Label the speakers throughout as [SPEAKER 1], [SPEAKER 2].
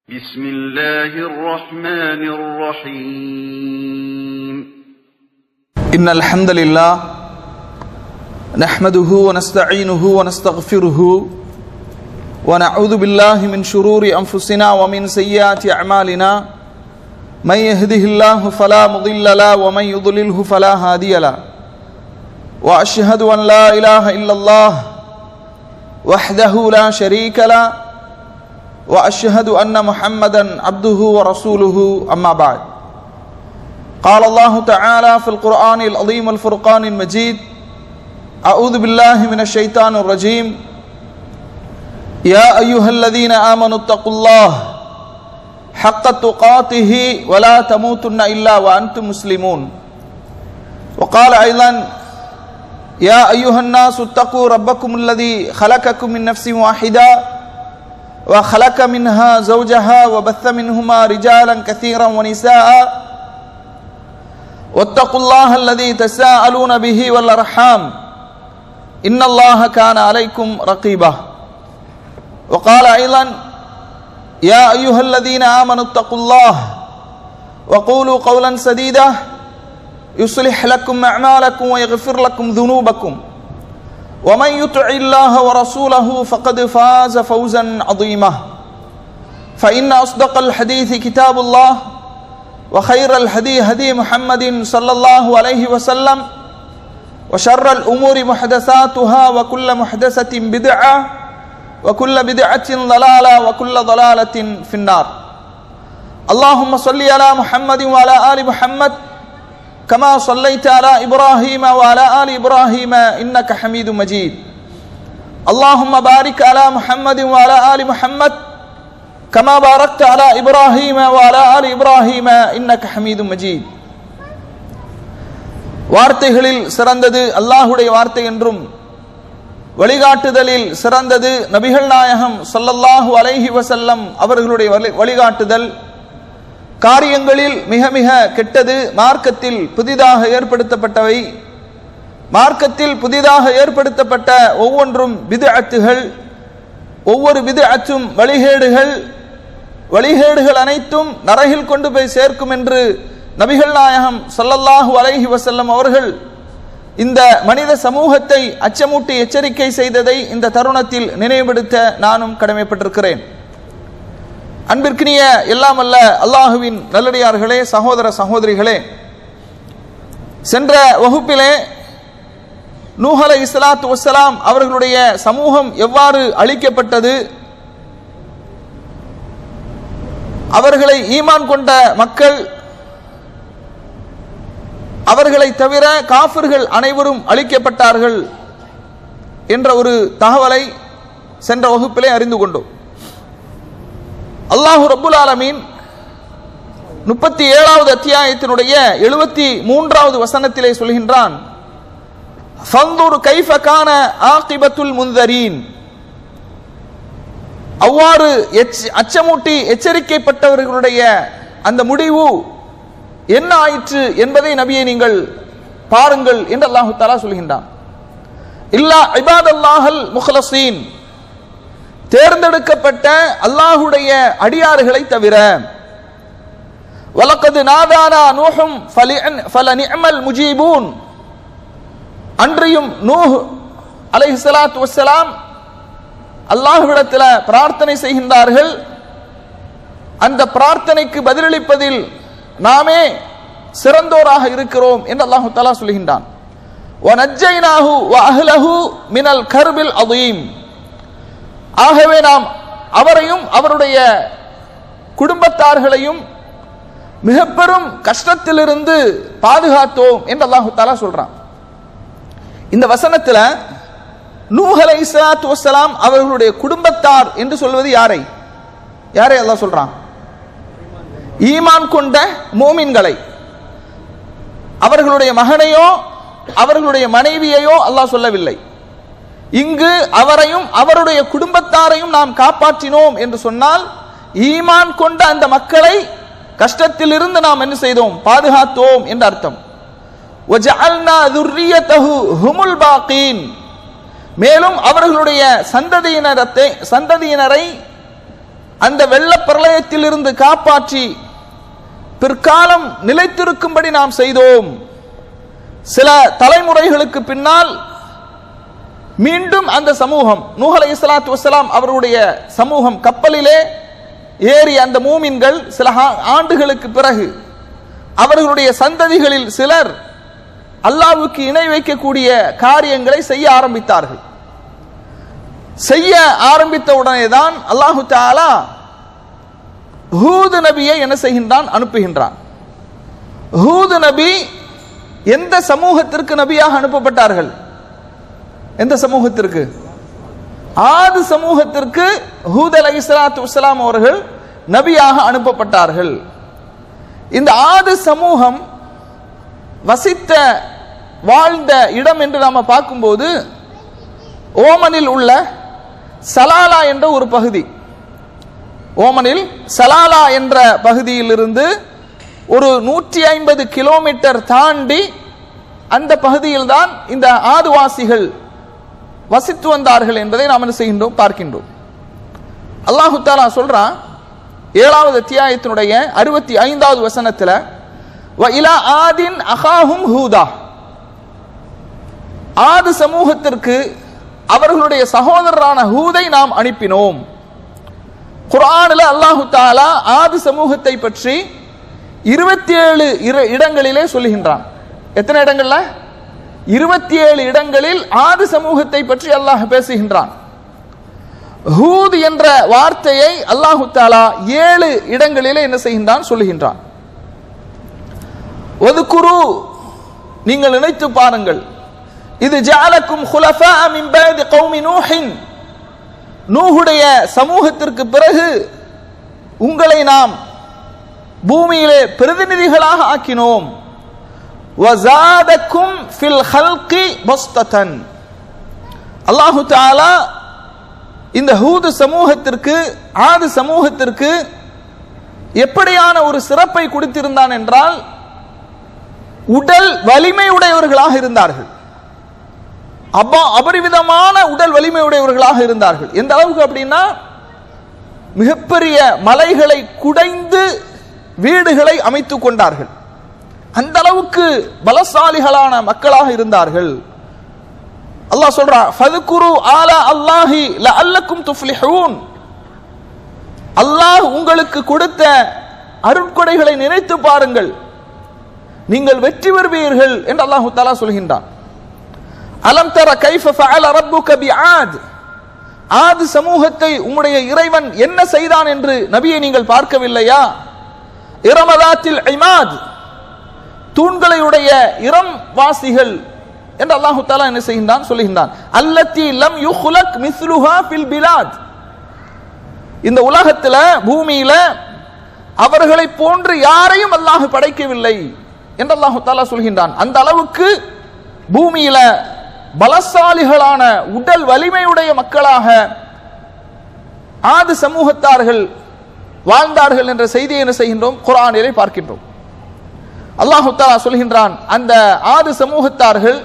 [SPEAKER 1] بسم الله الرحمن الرحيم
[SPEAKER 2] إن الحمد لله نحمده ونستعينه ونستغفره ونعوذ بالله من شرور أنفسنا ومن سيئات أعمالنا من يهده الله فلا مضل له ومن يضلله فلا هادي له وأشهد أن لا إله إلا الله وحده لا شريك له وأشهد أن محمدا عبده ورسوله أما بعد قال الله تعالى في القرآن العظيم والفرقان المجيد أعوذ بالله من الشيطان الرجيم يا أيها الذين آمنوا اتقوا الله حق تقاته ولا تموتن إلا وأنتم مسلمون وقال أيضا يا أيها الناس اتقوا ربكم الذي خلقكم من نفس واحدة وخلق منها زوجها وبث منهما رجالا كثيرا ونساء واتقوا الله الذي تساءلون به والأرحام إن الله كان عليكم رقيبا وقال أيضا يا أيها الذين آمنوا اتقوا الله وقولوا قولا سديدا يصلح لكم أعمالكم ويغفر لكم ذنوبكم ومن يطع الله ورسوله فقد فاز فوزا عظيما فإن أصدق الحديث كتاب الله وخير الهدي هدي محمد صلى الله عليه وسلم وشر الأمور محدثاتها وكل محدثة بدعة وكل بدعة ضلالة وكل ضلالة في النار اللهم صل على محمد وعلى آل محمد كما صليت على إبراهيم وعلى آل إبراهيم إنك حميد مجيد اللهم بارك على محمد وعلى آل محمد كما باركت على إبراهيم وعلى آل إبراهيم إنك حميد مجيد வார்த்தைகளில் சிறந்தது அல்லாஹ்வுடைய வார்த்தை என்றும் வழிகாட்டுதலில் சிறந்தது நபிகள் நாயகம் ஸல்லல்லாஹு அலைஹி வஸல்லம் அவர்களுடைய வழிகாட்டுதல் காரியங்களில் மிக மிக கெட்டது மார்க்கத்தில் புதிதாக ஏற்படுத்தப்பட்டவை மார்க்கத்தில் புதிதாக ஏற்படுத்தப்பட்ட ஒவ்வொன்றும் பித்அத்துகள் ஒவ்வொரு பித்அத்தும் வழிகேடுகள் அனைத்தும் நரகில் கொண்டு போய் சேர்க்கும் என்று நபிகள் நாயகம் ஸல்லல்லாஹு அலைஹி வஸல்லம் அவர்கள் இந்த மனித சமூகத்தை அச்சமூட்டி எச்சரிக்கை செய்ததை இந்த தருணத்தில் நினைவுபடுத்த நானும் கடமைப்பட்டிருக்கிறேன். அன்பிற்கினிய எல்லாம் அல்ல அல்லாஹுவின் நல்லடியார்களே, சகோதர சகோதரிகளே, சென்ற வகுப்பிலே நூஹ் அலைஹிஸ்ஸலாத்து வஸ்ஸலாம் அவர்களுடைய சமூகம் எவ்வாறு அழிக்கப்பட்டது, அவர்களை ஈமான் கொண்ட மக்கள், அவர்களை தவிர காஃபிர்கள் அனைவரும் அழிக்கப்பட்டார்கள் என்ற ஒரு தகவலை சென்ற வகுப்பிலே அறிந்து கொண்டோம். அல்லாஹு ரப்புல் ஆலமீன் 37வது அத்தியாயத்தினுடைய 73வது வசனத்திலே சொல்கின்றான், ஃபன்துர் கைஃப கான ஆகிபத்துல் முன்தரீன். அவ்வாறு அச்சமூட்டி எச்சரிக்கைப்பட்டவர்களுடைய அந்த முடிவு என்ன ஆயிற்று என்பதை நபியை நீங்கள் பாருங்கள் என்று அல்லாஹு தஆலா சொல்கின்றான். இல்லா இபாதல்லாஹல் முக்லஸீன், தேர்ந்தெடுக்கப்பட்ட அல்லாஹுடைய அடியார்களை தவிர. வலக்கது நாதானா நூஹும் ஃபலநிஅமல் முஜீபூன், அன்றியும் நூஹ் அலைஹிஸ்ஸலாத்து வஸ்ஸலாம் அல்லாஹ்விடத்தில் பிரார்த்தனை செய்கின்றார்கள். அந்த பிரார்த்தனைக்கு பதிலளிப்பதில் நாமே சிறந்தோராக இருக்கிறோம் என்று அல்லாஹு தஆலா சொல்கின்றான். வனஜ்ஜைனாஹு வஅஹ்லஹு மினல் கர்பில் அதீம், ஆகவே நாம் அவரையும் அவருடைய குடும்பத்தார்களையும் மிக பெரும் கஷ்டத்திலிருந்து பாதுகாத்தோம் என்று அல்லாஹு தஆலா சொல்றான். இந்த வசனத்தில் நூஹ் அலைஹிஸ்ஸலாத்து வஸ்ஸலாம் அவர்களுடைய குடும்பத்தார் என்று சொல்வது யாரை அல்லாஹ் சொல்றான்? ஈமான் கொண்ட மூமின்களை. அவர்களுடைய மகனையோ அவர்களுடைய மனைவியையோ அல்லாஹ் சொல்லவில்லை. இங்கு அவரையும் அவருடைய குடும்பத்தாரையும் நாம் காப்பாற்றினோம் என்று சொன்னால் ஈமான் கொண்ட அந்த மக்களை கஷ்டத்திலிருந்து நாம் என்ன செய்தோம்? பாதுகாத்தோம் என்று அர்த்தம். வஜஅல்னா ذُرِّيَّتَهُ هُمُ الْبَاقِينَ, மேலும் அவர்களுடைய சந்ததியினரை அந்த வெள்ள பிரளயத்தில் இருந்து காப்பாற்றி பிற்காலம் நிலைத்திருக்கும்படி நாம் செய்தோம். சில தலைமுறைகளுக்கு பின்னால் மீண்டும் அந்த சமூகம், நூஹ் அலைஹிஸ்ஸலாத்து வஸ்ஸலாம் அவருடைய சமூகம், கப்பலிலே ஏறி அந்த மூமின்கள் சில ஆண்டுகளுக்கு பிறகு அவர்களுடைய சந்ததிகளில் சிலர் அல்லாஹ்வுக்கு இணை வைக்கக்கூடிய காரியங்களை செய்ய ஆரம்பித்தார்கள். செய்ய ஆரம்பித்த உடனே தான் அல்லாஹு தஆலா ஹூத் நபியை என்ன செய்கின்றான், அனுப்புகின்றான். ஹூத் நபி எந்த சமூகத்திற்கு நபியாக அனுப்பப்பட்டார்கள்? எந்த சமூகத்திற்கு? ஆது சமூகத்திற்கு ஹூத் அலைஹிஸ்ஸலாத்து வஸ்ஸலாம் அவர்கள் நபியாக அனுப்பப்பட்டார்கள். இந்த ஆது சமூகம் வசித்த வாழ்ந்த இடம் என்று நாம பார்க்கும்போது ஓமனில் உள்ள சலாலா என்ற ஒரு பகுதி, ஓமனில் சலாலா என்ற பகுதியில் இருந்து ஒரு 150 கிலோமீட்டர் தாண்டி அந்த பகுதியில் தான் இந்த ஆதுவாசிகள் வசித்து வந்தார்கள் என்பதை நாம் என்ன செய்கின்றோம், பார்க்கின்றோம். அல்லாஹு தஆலா சொல்றான் 7வது அத்தியாயத்தினுடைய 65வது வசனத்துல, வ இலா ஆதின் அகாஹும் ஹூதா, ஆது சமூகத்திற்கு அவர்களுடைய சகோதரரான ஹூதை நாம் அனுப்பினோம். குர்ஆனில் அல்லாஹு தஆலா ஆது சமூகத்தை பற்றி 27 இடங்களிலே சொல்லுகின்றான். எத்தனை இடங்கள்ல? 27 இடங்களில் ஆது சமூகத்தை பற்றி அல்லாஹ் பேசுகின்றான். ஹூத் என்ற வார்த்தையை அல்லாஹு தஆலா 7 இடங்களிலே என்ன செய்கின்றான், சொல்லுகின்றான். வதுகுரு, நீங்கள் நினைத்து பாருங்கள், இது ஜஅலக்கும் குலஃபா மின் பஅதி கௌமி நூஹின், நூஹுடைய சமூகத்திற்கு பிறகு உங்களை நாம் பூமியிலே பிரதிநிதிகளாக ஆக்கினோம். வஸாதக்கும் ஃபில் ஹல்கி பஸ்ததன், அல்லாஹு தஆலா இந்த ஹூத் சமூகத்திற்கு, ஆது சமூகத்திற்கு எப்படியான ஒரு சிறப்பை கொடுத்திருந்தான் என்றால், உடல் வலிமை உடையவர்களாக இருந்தார்கள். அபரிவிதமான உடல் வலிமை உடையவர்களாக இருந்தார்கள். எந்த அளவுக்கு அப்படின்னா, மிகப்பெரிய மலைகளை குடைந்து வீடுகளை அமைத்துக் கொண்டார்கள். அந்த அளவுக்கு பலசாலிகளான மக்களாக இருந்தார்கள். அல்லாஹ் சொல்றான், ஃபதுகுரு ஆலா அல்லாஹி லஅல்லக்கும் துஃப்லிஹூன், அல்லாஹ் உங்களுக்கு கொடுத்த அருட்கொடைகளை நினைத்து பாருங்கள், நீங்கள் வெற்றி பெறுவீர்கள் என்று அல்லாஹு தஆலா சொல்கின்றான். அலம் தர கைஃப ஃபஅல ரப்புக பிஆத், ஆது சமூகத்தை உம்முடைய இறைவன் என்ன செய்தான் என்று நபியை நீங்கள் பார்க்கவில்லையா? இரமதாத்தில் இமாத், தூண்களையுடைய இரம் வாசிகள் என்று அல்லாஹு தஆலா என்ன செய்கின்றான், சொல்லுகின்றான். அல்லத்தி லம் யுக்லக் மிஸ்லுஹா ஃபில் பிலாத், இந்த உலகத்தில் பூமியில அவர்களை போன்று யாரையும் அல்லாஹ் படைக்கவில்லை என்று அல்லாஹு தஆலா சொல்கின்றான். அந்த அளவுக்கு பூமியில பலசாலிகளான உடல் வலிமையுடைய மக்களாக ஆது சமூகத்தார்கள் வாழ்ந்தார்கள் என்ற செய்தியை என்ன செய்கின்றோம், குர்ஆனிலே பார்க்கின்றோம். அல்லாஹு தஆலா சொல்கின்றான், அந்த ஆது சமூகத்தார்கள்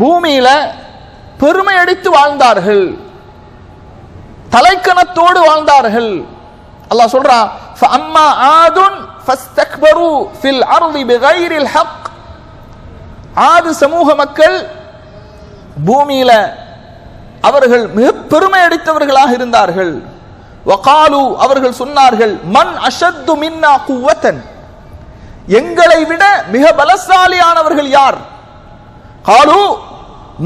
[SPEAKER 2] பூமியில பெருமை அடித்து வாழ்ந்தார்கள், தலைக்கணத்தோடு வாழ்ந்தார்கள். அல்லாஹ் சொல்றான், ஃபஅம்மா ஆதுன் ஃபஸ்தக்பரு ஃபில் அர்தி பிகைரில் ஹக், ஆது சமூக மக்கள் பூமியில அவர்கள் மிக பெருமை அடித்தவர்களாக இருந்தார்கள். வகாலு, அவர்கள் சொன்னார்கள், மன் அஷத்து மின்னா குவத்தன், எங்களை விட மிக பலசாலியானவர்கள் யார்? காலு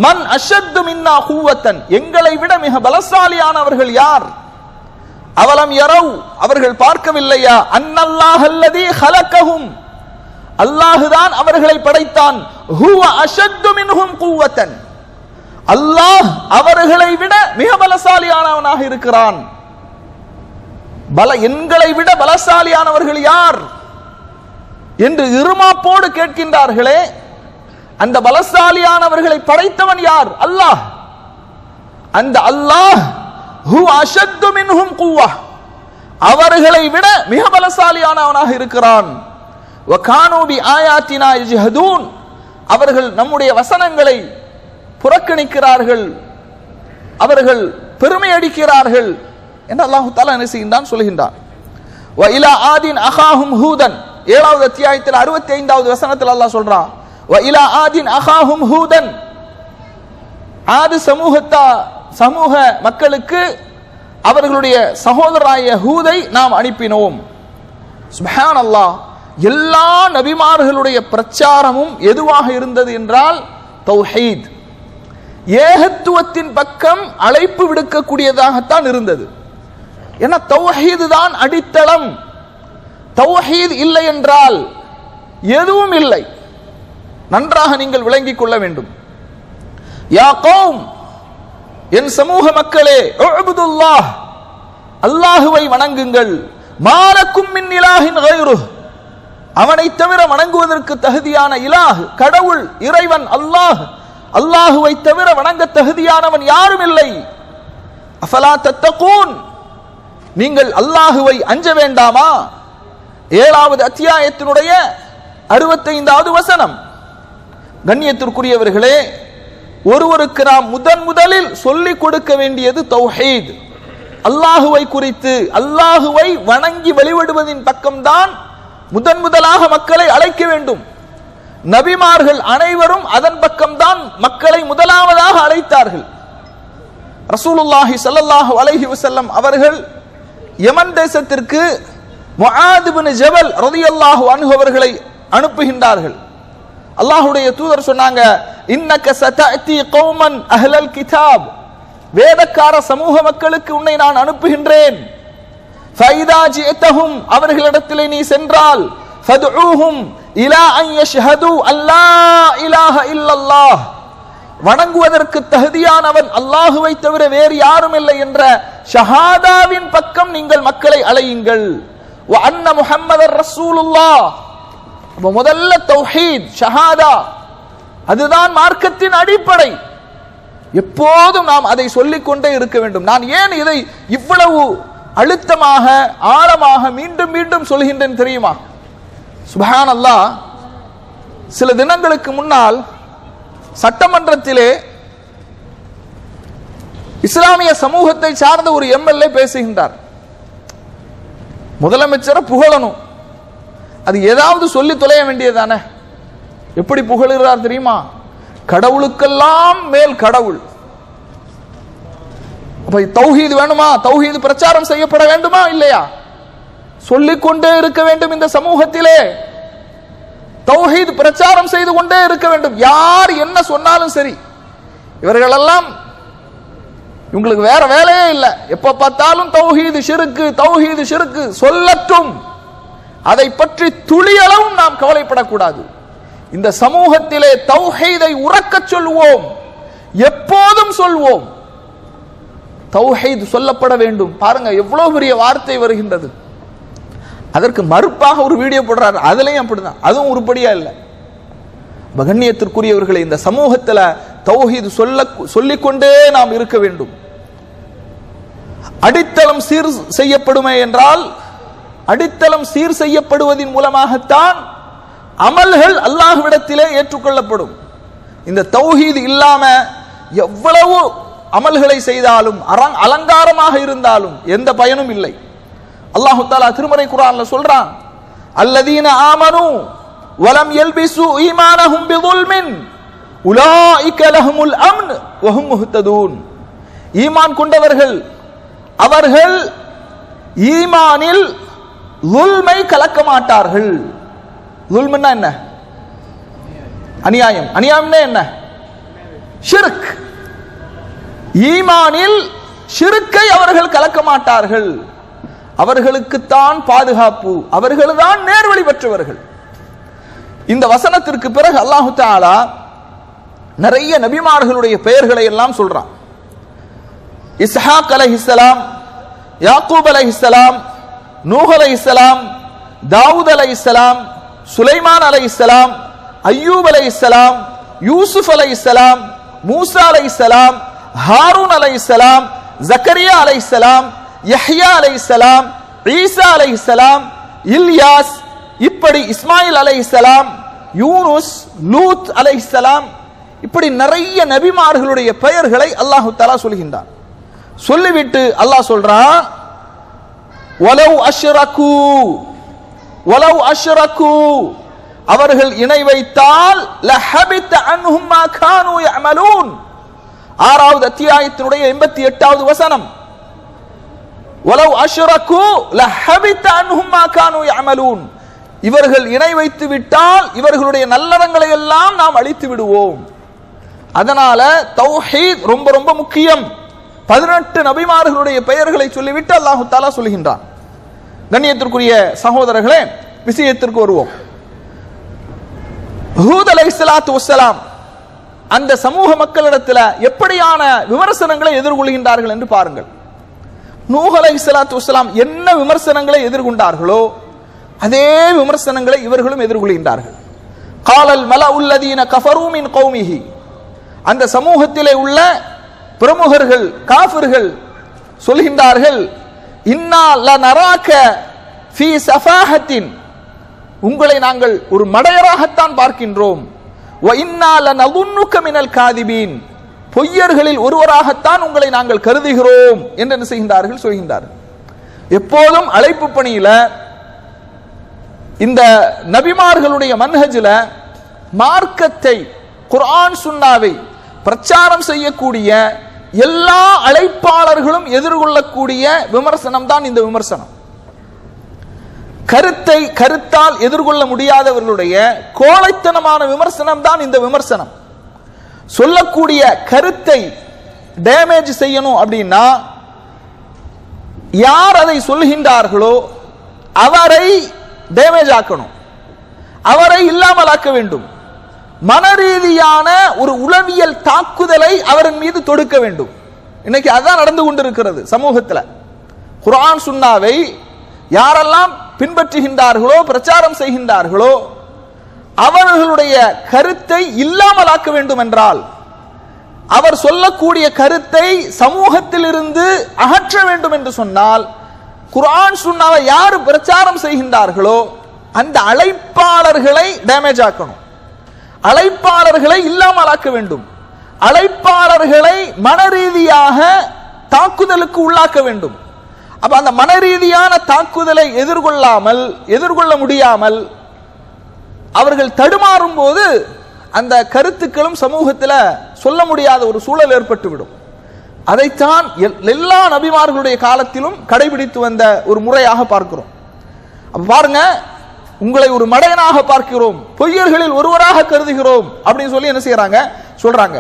[SPEAKER 2] மன் அஷத்து மின்னா குவத்தன், எங்களை விட மிக பலசாலியானவர்கள் யார்? அவலம் யரவ், அவர்கள் பார்க்கவில்லையா? அன்னல்லாஹ் அல்லதி ஹலகஹும், அல்லாஹுதான் அவர்களை படைத்தான். ஹுவ அஷத்து மின்ஹும் குவத்தன், அல்லாஹ் அவர்களை விட மிக பலசாலியானவனாக இருக்கிறான். எங்களை விட பலசாலியானவர்கள் யார் என்று இருமாப்போடு கேட்கின்றார்களே, அந்த பலசாலியானவர்களை படைத்தவன் யார்? அல்லாஹ். அந்த அல்லாஹ் ஹு அஷத்து மின்ஹும் குவ்வா, அவர்களை விட மிக பலசாலியானவனாக இருக்கிறான். வகானூ பி ஆயாத்தினா யஜ்ஹதூன், அவர்கள் நம்முடைய வசனங்களை புறக்கணிக்கிறார்கள், அவர்கள் பெருமை அடிக்கிறார்கள். என்று அல்லாஹு தஆலா என்ன செய்கின்றான் சொல்கின்றான். வ இலா ஆதின் அகாஹும் ஹூதன் 7வது அத்தியாயத்தில் 65வது வசனத்தில் அல்லாஹ் சொல்றான், வ இலா ஆதின் அகாஹும் ஹூதன், ஆது சமூக மக்களுக்கு அவர்களுடைய சகோதரராய ஹூதை நாம் அனுப்பினோம். சுப்ஹானல்லாஹ். எல்லா நபிமார்களுடைய பிரச்சாரமும் எதுவாக இருந்தது என்றால் தௌஹீத், ஏகத்துவத்தின் பக்கம் அழைப்பு விடுக்கக்கூடியதாகத்தான் இருந்தது. ஏன்னா தௌஹீது தான் அடித்தளம். தௌஹீத் இல்லை என்றால் எதுவும் இல்லை. நன்றாக நீங்கள் விளங்கிக் கொள்ள வேண்டும். யா கௌம், என் சமூக மக்களே, உஅ்புதுல்லாஹ், அல்லாஹுவை வணங்குங்கள். மாலக்கும் மின் இலாஹின் கைருஹ், அவனை தவிர வணங்குவதற்கு தகுதியான இலாஹ், கடவுள், இறைவன் அல்லாஹ், அல்லாஹுவை தவிர வணங்க தகுதியானவன் யாரும் இல்லை. அஃபலா தத்தகூன், நீங்கள் அல்லாஹுவை அஞ்ச வேண்டாமா? 7வது அத்தியாயத்தினுடைய 65வது வசனம். கண்ணியத்திற்குரியவர்களே, ஒருவருக்கு நாம் முதலில் சொல்லிக் கொடுக்க வேண்டியது தௌஹீத். அல்லாஹுவை குறித்து, அல்லாஹுவை வணங்கி வழிபடுவதின் பக்கம்தான் முதலாக மக்களை அழைக்க வேண்டும். நபிமார்கள் அனைவரும் அதன் பக்கம்தான் மக்களை முதலாவதாக அழைத்தார்கள். ரசூலுல்லாஹி ஸல்லல்லாஹு அலைஹி வஸல்லம் அவர்கள் யமன் தேசத்திற்கு முஆத் இப்னு ஜபல் ரலியல்லாஹு அன்ஹு அவர்களை அனுப்புகின்றார்கள். அல்லாஹ்வுடைய தூதர் சொன்னாங்க, இன்னக சதஅதி கௌமன் அஹ்லல் கிதாப், வேதக்கார சமூக மக்களுக்கு உன்னை நான் அனுப்புகின்றேன். ஃபைதா ஜிஅதஹும், அவர்களிடத்திலே நீ சென்றால், ஃபதுஊஹும் இலா அன் யஷ்ஹது அல்லா இலாஹ இல்லல்லாஹ், வணங்குவதற்கு தகுதியானவன் அல்லாஹுவை தவிர வேறு யாரும் இல்லை என்ற ஷஹாதாவின் பக்கம் நீங்கள் மக்களை அழையுங்கள். வ அன்ன முஹம்மதர் ரசூலுல்லாஹ், முதல்ல தௌஹீத் ஷஹாதா, அதுதான் மார்க்கத்தின் அடிப்படை. எப்போதும் நாம் அதை சொல்லிக் கொண்டே இருக்க வேண்டும். நான் ஏன் இதை இவ்வளவு அழுத்தமாக ஆழமாக மீண்டும் மீண்டும் சொல்கின்றேன் தெரியுமா? சுப்ஹானல்லாஹ். சில தினங்களுக்கு முன்னால் சட்டமன்றத்திலே இஸ்லாமிய சமூகத்தை சார்ந்த ஒரு எம்எல்ஏ பேசுகின்றார். முதலமைச்சரை புகழணும், அது ஏதாவது சொல்லி தொலைய வேண்டியதானே. எப்படி புகழுகிறார் தெரியுமா? கடவுளுக்கெல்லாம் மேல் கடவுள். அப்ப தௌஹீத் வேணுமா? தௌஹீத் பிரச்சாரம் செய்யப்பட வேண்டுமா இல்லையா? சொல்லிக்கொண்டே இருக்க வேண்டும். இந்த சமூகத்திலே தௌஹீத் பிரச்சாரம் செய்து கொண்டே இருக்க வேண்டும். யார் என்ன சொன்னாலும் சரி, இவர்களெல்லாம் இவங்களுக்கு வேற வேலையே இல்லை. எப்ப பார்த்தாலும் தௌஹீது ஷிர்க், தௌஹீது ஷிர்க் சொல்லட்டும். அதை பற்றி துளியளவும் நாம் கவலைப்படக்கூடாது. இந்த சமூகத்திலே தௌஹீதை உறக்கச் சொல்வோம், எப்போதும் சொல்வோம். தௌஹீத் சொல்லப்பட வேண்டும். பாருங்க எவ்வளவு பெரிய வார்த்தை வருகின்றது. அதற்கு மறுப்பாக ஒரு வீடியோ போடுறாரு, அதுலயும் அப்படிதான், அதுவும் உருப்படியா இல்லை. கண்ணியத்திற்குரியவர்களை, இந்த சமூகத்தில் தௌஹீத் சொல்லிக்கொண்டே நாம் இருக்க வேண்டும். அடித்தளம் சீர் செய்யப்படுமே என்றால், அடித்தளம் சீர் செய்யப்படுவதன் மூலமாகத்தான் அமல்கள் அல்லாஹ்விடத்திலே ஏற்றுக்கொள்ளப்படும். இந்த தௌஹீத் இல்லாம எவ்வளவு அமல்களை செய்தாலும் அலங்காரமாக இருந்தாலும் எந்த பயனும் இல்லை. அல்லாஹு தஆலா திருமறை குர்ஆன்ல சொல்றான், அல்லதீன ஆமனு வலம் யல்பிசு ஈமானஹும் பிதுல்மின் உலாயிக லஹுமுல் அம்ன் வஹும் முஹ்ததூன். ஈமான் கொண்டவர்கள், அவர்கள் ஈமானில் ظுல்மை கலக்க மாட்டார்கள். ظுல்ம்னா என்ன? அநியாயம். அநியாயம்னா என்ன? ஷிர்க். ஈமானில் ஷிர்க்கை அவர்கள் கலக்க மாட்டார்கள். அவர்களுக்குத்தான் பாதுகாப்பு, அவர்கள்தான் நேர்வழி பெற்றவர்கள். இந்த வசனத்திற்கு பிறகு அல்லாஹு தஆலா நிறைய நபிமார்களுடைய பெயர்களை எல்லாம் சொல்றான். இஸ்ஹாக் அலைஹிஸ்ஸலாம், யாக்கூப் அலைஹிஸ்ஸலாம், நூஹ் அலைஹிஸ்ஸலாம், தாவூத் அலைஹிஸ்ஸலாம், சுலைமான் அலைஹிஸ்ஸலாம், அய்யூப் அலைஹிஸ்ஸலாம், யூசுப் அலைஹிஸ்ஸலாம், மூசா அலைஹிஸ்ஸலாம், ஹாரூன் அலைஹிஸ்ஸலாம், ஜக்கரியா அலைஹிஸ்ஸலாம், யஹ்யா அலைஹிஸ்ஸலாம், ஈசா அலைஹிஸ்ஸலாம், இல்யாஸ், இப்படி இஸ்மாயில் அலைஹிஸ்ஸலாம், யூனுஸ், லூத் அலைஹிஸ்ஸலாம், இப்படி நிறைய நபிமார்களுடைய பெயர்களை அல்லாஹு தஆலா சொல்கின்றான். சொல்லிவிட்டு அல்லாஹ் சொல்றான், வலவ் அஷ்ரகு அவர்கள் இணை வைத்தால் லஹபித அன்ஹும் மா கானூ யஅமலூன். 6வது அத்தியாயத்தினுடைய 88வது வசனம். வலவ் அஷ்ரகு லஹபித அன்ஹும் மா கானூ யஅமலூன். இவர்கள் இணை வைத்து விட்டால் இவர்களுடைய நல்லறங்களை எல்லாம் நாம் அழித்து விடுவோம். அதனால தௌஹீத் ரொம்ப ரொம்ப முக்கியம். 18 நபிமார்களுடைய பெயர்களை சொல்லிவிட்டு அல்லாஹு தஆலா சொல்கின்றான். கண்ணியத்திற்குரிய சகோதரர்களே, விஷயத்திற்கு வருவோம். ஹூத் அலைஹிஸ்ஸலாத்து வஸ்ஸலாம் அந்த சமூக மக்களிடத்தில் எப்படியான விமர்சனங்களை எதிர்கொள்கின்றார்கள் என்று பாருங்கள். நூஹ் அலைஹிஸ்ஸலாத்து வஸ்ஸலாம் என்ன விமர்சனங்களை எதிர்கொண்டார்களோ அதே விமர்சனங்களை இவர்களும் எதிர்கொள்கின்றார்கள். காலல் மலஉல்லதீன கஃபரூ மின் கௌமிஹி, அந்த சமூகத்திலே உள்ள பிரமுகர்கள் காஃபிர்கள் சொல்கின்றார்கள், இன்னா லனராக ஃபீ ஸஃபாஹத்தின், உங்களை நாங்கள் ஒரு மடையராகத்தான் பார்க்கின்றோம். வ இன்னா லனظنك மினல் காதிபீன், பொய்யர்களில் ஒருவராகத்தான் உங்களை நாங்கள் கருதுகிறோம் என்று என்ன செய்கின்றார்கள் சொல்கின்றார்கள். எப்போதும் அழைப்பு பணியில இந்த நபிமார்களுடைய மன்ஹஜில மார்க்கத்தை குர்ஆன் சுன்னாவை பிரச்சாரம் செய்யக்கூடிய எல்லா அழைப்பாளர்களும் எதிர்கொள்ளக்கூடிய விமர்சனம் தான் இந்த விமர்சனம். கருத்தை கருத்தால் எதிர்கொள்ள முடியாதவர்களுடைய கோழைத்தனமான விமர்சனம் தான் இந்த விமர்சனம். சொல்லக்கூடிய கருத்தை டேமேஜ் செய்யணும் அப்படின்னா யார் அதை சொல்கின்றார்களோ அவரை டேமேஜ் ஆக்கணும், அவரை இல்லாமல் ஆக்க வேண்டும். மனரீதியான ஒரு உளவியல் தாக்குதலை அவரின் மீது தொடுக்க வேண்டும். இன்னைக்கு அதான் நடந்து கொண்டிருக்கிறது சமூகத்தில். குர்ஆன் சுன்னாவை யாரெல்லாம் பின்பற்றுகின்றார்களோ பிரச்சாரம் செய்கின்றார்களோ அவர்களுடைய கருத்தை இல்லாமல் ஆக்க வேண்டும் என்றால், அவர் சொல்லக்கூடிய கருத்தை சமூகத்தில் இருந்து அகற்ற வேண்டும் என்று சொன்னால், குர்ஆன் சுன்னாவை யார் பிரச்சாரம் செய்கின்றார்களோ அந்த அழைப்பாளர்களை டேமேஜ் ஆக்கணும், அழைப்பாளர்களை இல்லாமல் ஆக்க வேண்டும், அழைப்பாளர்களை மனரீதியாக தாக்குதலுக்கு உள்ளாக்க வேண்டும். அப்ப அந்த மனரீதியான தாக்குதலை எதிர்கொள்ள முடியாமல் அவர்கள் தடுமாறும் போது அந்த கருத்துக்களும் சமூகத்தில் சொல்ல முடியாத ஒரு சூழல் ஏற்பட்டுவிடும். அதைத்தான் எல்லா நபிமார்களுடைய காலத்திலும் கடைபிடித்து வந்த ஒரு முறையாக பார்க்கிறோம். அப்ப பாருங்க, உங்களை ஒரு மடையனாக பார்க்கிறோம், பொய்யர்களில் ஒருவராக கருதுகிறோம் அப்படின்னு சொல்லி என்ன செய்யறாங்க சொல்றாங்க.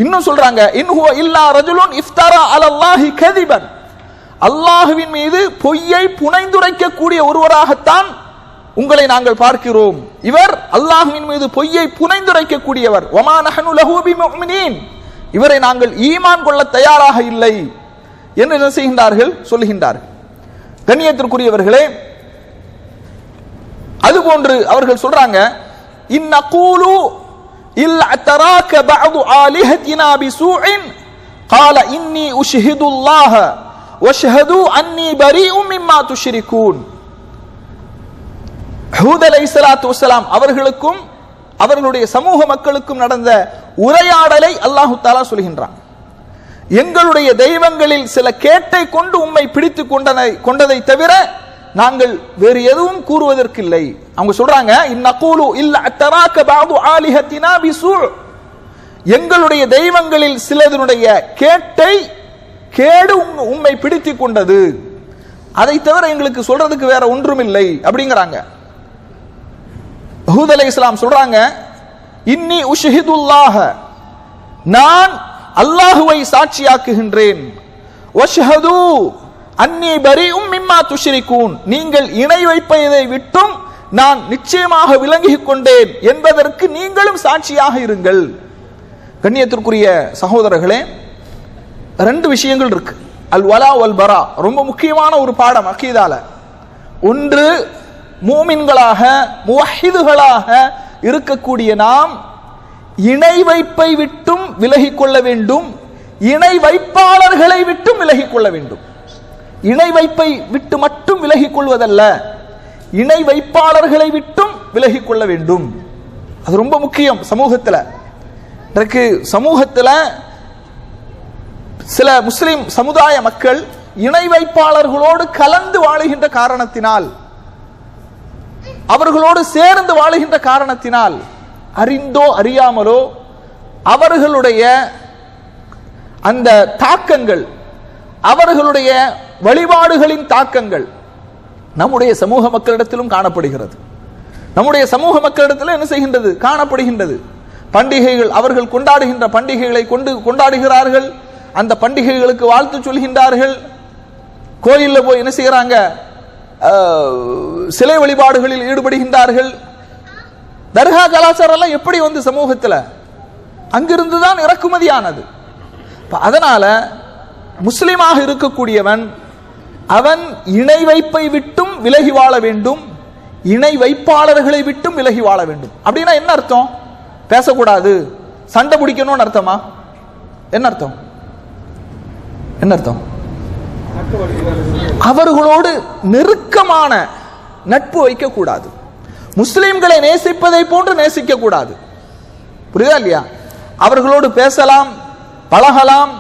[SPEAKER 2] இன்னும் சொல்றாங்க, இன்ஹுவ இல்லா ரஜுலுன் இஃப்தரா அலல்லாஹி கதிபன், அல்லாஹ்வின் மீது பொய்யை புனைந்துரைக்கக்கூடிய ஒருவராகத்தான் உங்களை நாங்கள் பார்க்கிறோம். இவர் அல்லாஹ்வின் மீது பொய்யை புனைந்துரைக்கக்கூடியவர். வமா நஹ்னு லஹு பிமுஃமினீன், இவரை நாங்கள் ஈமான் கொள்ள தயாராக இல்லை என்று என்ன செய்கின்றார்கள் சொல்லுகின்றார்கள். கண்ணியத்திற்குரியவர்களே, அதுபோன்று அவர்கள் சொல்றாங்க, இன்னகூலு இல்ல தராக பஅது ஆலிஹத்தினா பிஸூஇன் قال இன்னி உஷ்ஹிதுல்லாஹ வஷ்ஹது அன்னி பரீஉம் மிம்மா துஷ்ரிகூன். ஹூத் அலைஹிஸ்ஸலாத்து வஸ்ஸலாம் அவர்களுக்கும் அவர்களுடைய சமூக மக்களுக்கும் நடந்த உரையாடலை அல்லாஹு தஆலா சொல்கின்றான். எங்களுடைய தெய்வங்களில் சில கேட்டை கொண்டு உம்மை பிடித்து கொண்டதை தவிர நாங்கள் வேறு எதுவும் கூறுவதற்கில்லை. அவங்க சொல்றாங்க, இன்னகூலு இல்ல தராக பஅது ஆலிஹத்தினா பிஸூ, எங்களுடைய தெய்வங்களில் சிலதனுடைய கேடு உம்மை பிடித்து கொண்டது, அதை தவிர எங்களுக்கு சொல்றதுக்கு வேற ஒன்றும் இல்லை அப்படிங்கிறாங்க. ஹூத் அலைஹிஸ்ஸலாம் சொல்றாங்க, இன்னி உஷ்ஹிதுல்லாஹ, நான் அல்லாஹுவை சாட்சியாக்குகின்றேன், வஷ்ஹது அன்னி பரீஉம் மிம்மா துஷ்ரிகூன், நீங்கள் இணை வைப்பதை விட்டும் நான் நிச்சயமாக விளங்கிக் கொண்டேன் என்பதற்கு நீங்களும் சாட்சியாக இருங்கள். கண்ணியத்திற்குரிய சகோதரர்களே, ரெண்டு விஷயங்கள் இருக்கு. அல் வலா வல் பரா ரொம்ப முக்கியமான ஒரு பாடம் அகீதால. ஒன்று, மூமின்களாக முவஹிதுகளாக இருக்கக்கூடிய நாம் இணை வைப்பை விட்டும் விலகிக் கொள்ள வேண்டும், இணை வைப்பாளர்களை விட்டும் விலகிக் கொள்ள வேண்டும். இணை வைப்பை விட்டு மட்டும் விலகிக் கொள்வதல்ல, இணை வைப்பாளர்களை விட்டும் விலகிக் கொள்ள வேண்டும். அது ரொம்ப முக்கியம். சமூகத்தில் சில முஸ்லிம் சமுதாய மக்கள் இணை வைப்பாளர்களோடு கலந்து வாழுகின்ற காரணத்தினால், அவர்களோடு சேர்ந்து வாழுகின்ற காரணத்தினால் அறிந்தோ அறியாமலோ அவர்களுடைய அந்த தாக்கங்கள், அவர்களுடைய வழிபாடுகளின் தாக்கங்கள் நம்முடைய சமூக மக்களிடத்திலும் காணப்படுகிறது. நம்முடைய சமூக மக்களிடத்தில் என்ன செய்கின்றது? காணப்படுகின்றது. பண்டிகைகள், அவர்கள் கொண்டாடுகின்ற பண்டிகைகளை கொண்டாடுகிறார்கள், அந்த பண்டிகைகளுக்கு வாழ்த்து சொல்கின்றார்கள். கோயிலில் போய் என்ன செய்யறாங்க? சிலை வழிபாடுகளில் ஈடுபடுகின்றார்கள். தர்கா கலாச்சாரம் எல்லாம் எப்படி வந்து சமூகத்தில் அங்கிருந்துதான் இறக்குமதியானது. அதனால முஸ்லிமாக இருக்கக்கூடியவன் அவன் இணை வைப்பை விட்டும் விலகி வாழ வேண்டும், இணை வைப்பாளர்களை விட்டும் விலகி வாழ வேண்டும். அப்படின்னா என்ன அர்த்தம்? பேசக்கூடாது, சண்டை பிடிக்கணும்னு அர்த்தமா? என்ன அர்த்தம்? என்ன அர்த்தம்? அவர்களோடு நெருக்கமான நட்பு வைக்க கூடாது, முஸ்லிம்களை நேசிப்பதை போன்று நேசிக்க கூடாது. புரியுதா இல்லையா? அவர்களோடு பேசலாம், பழகலாம்,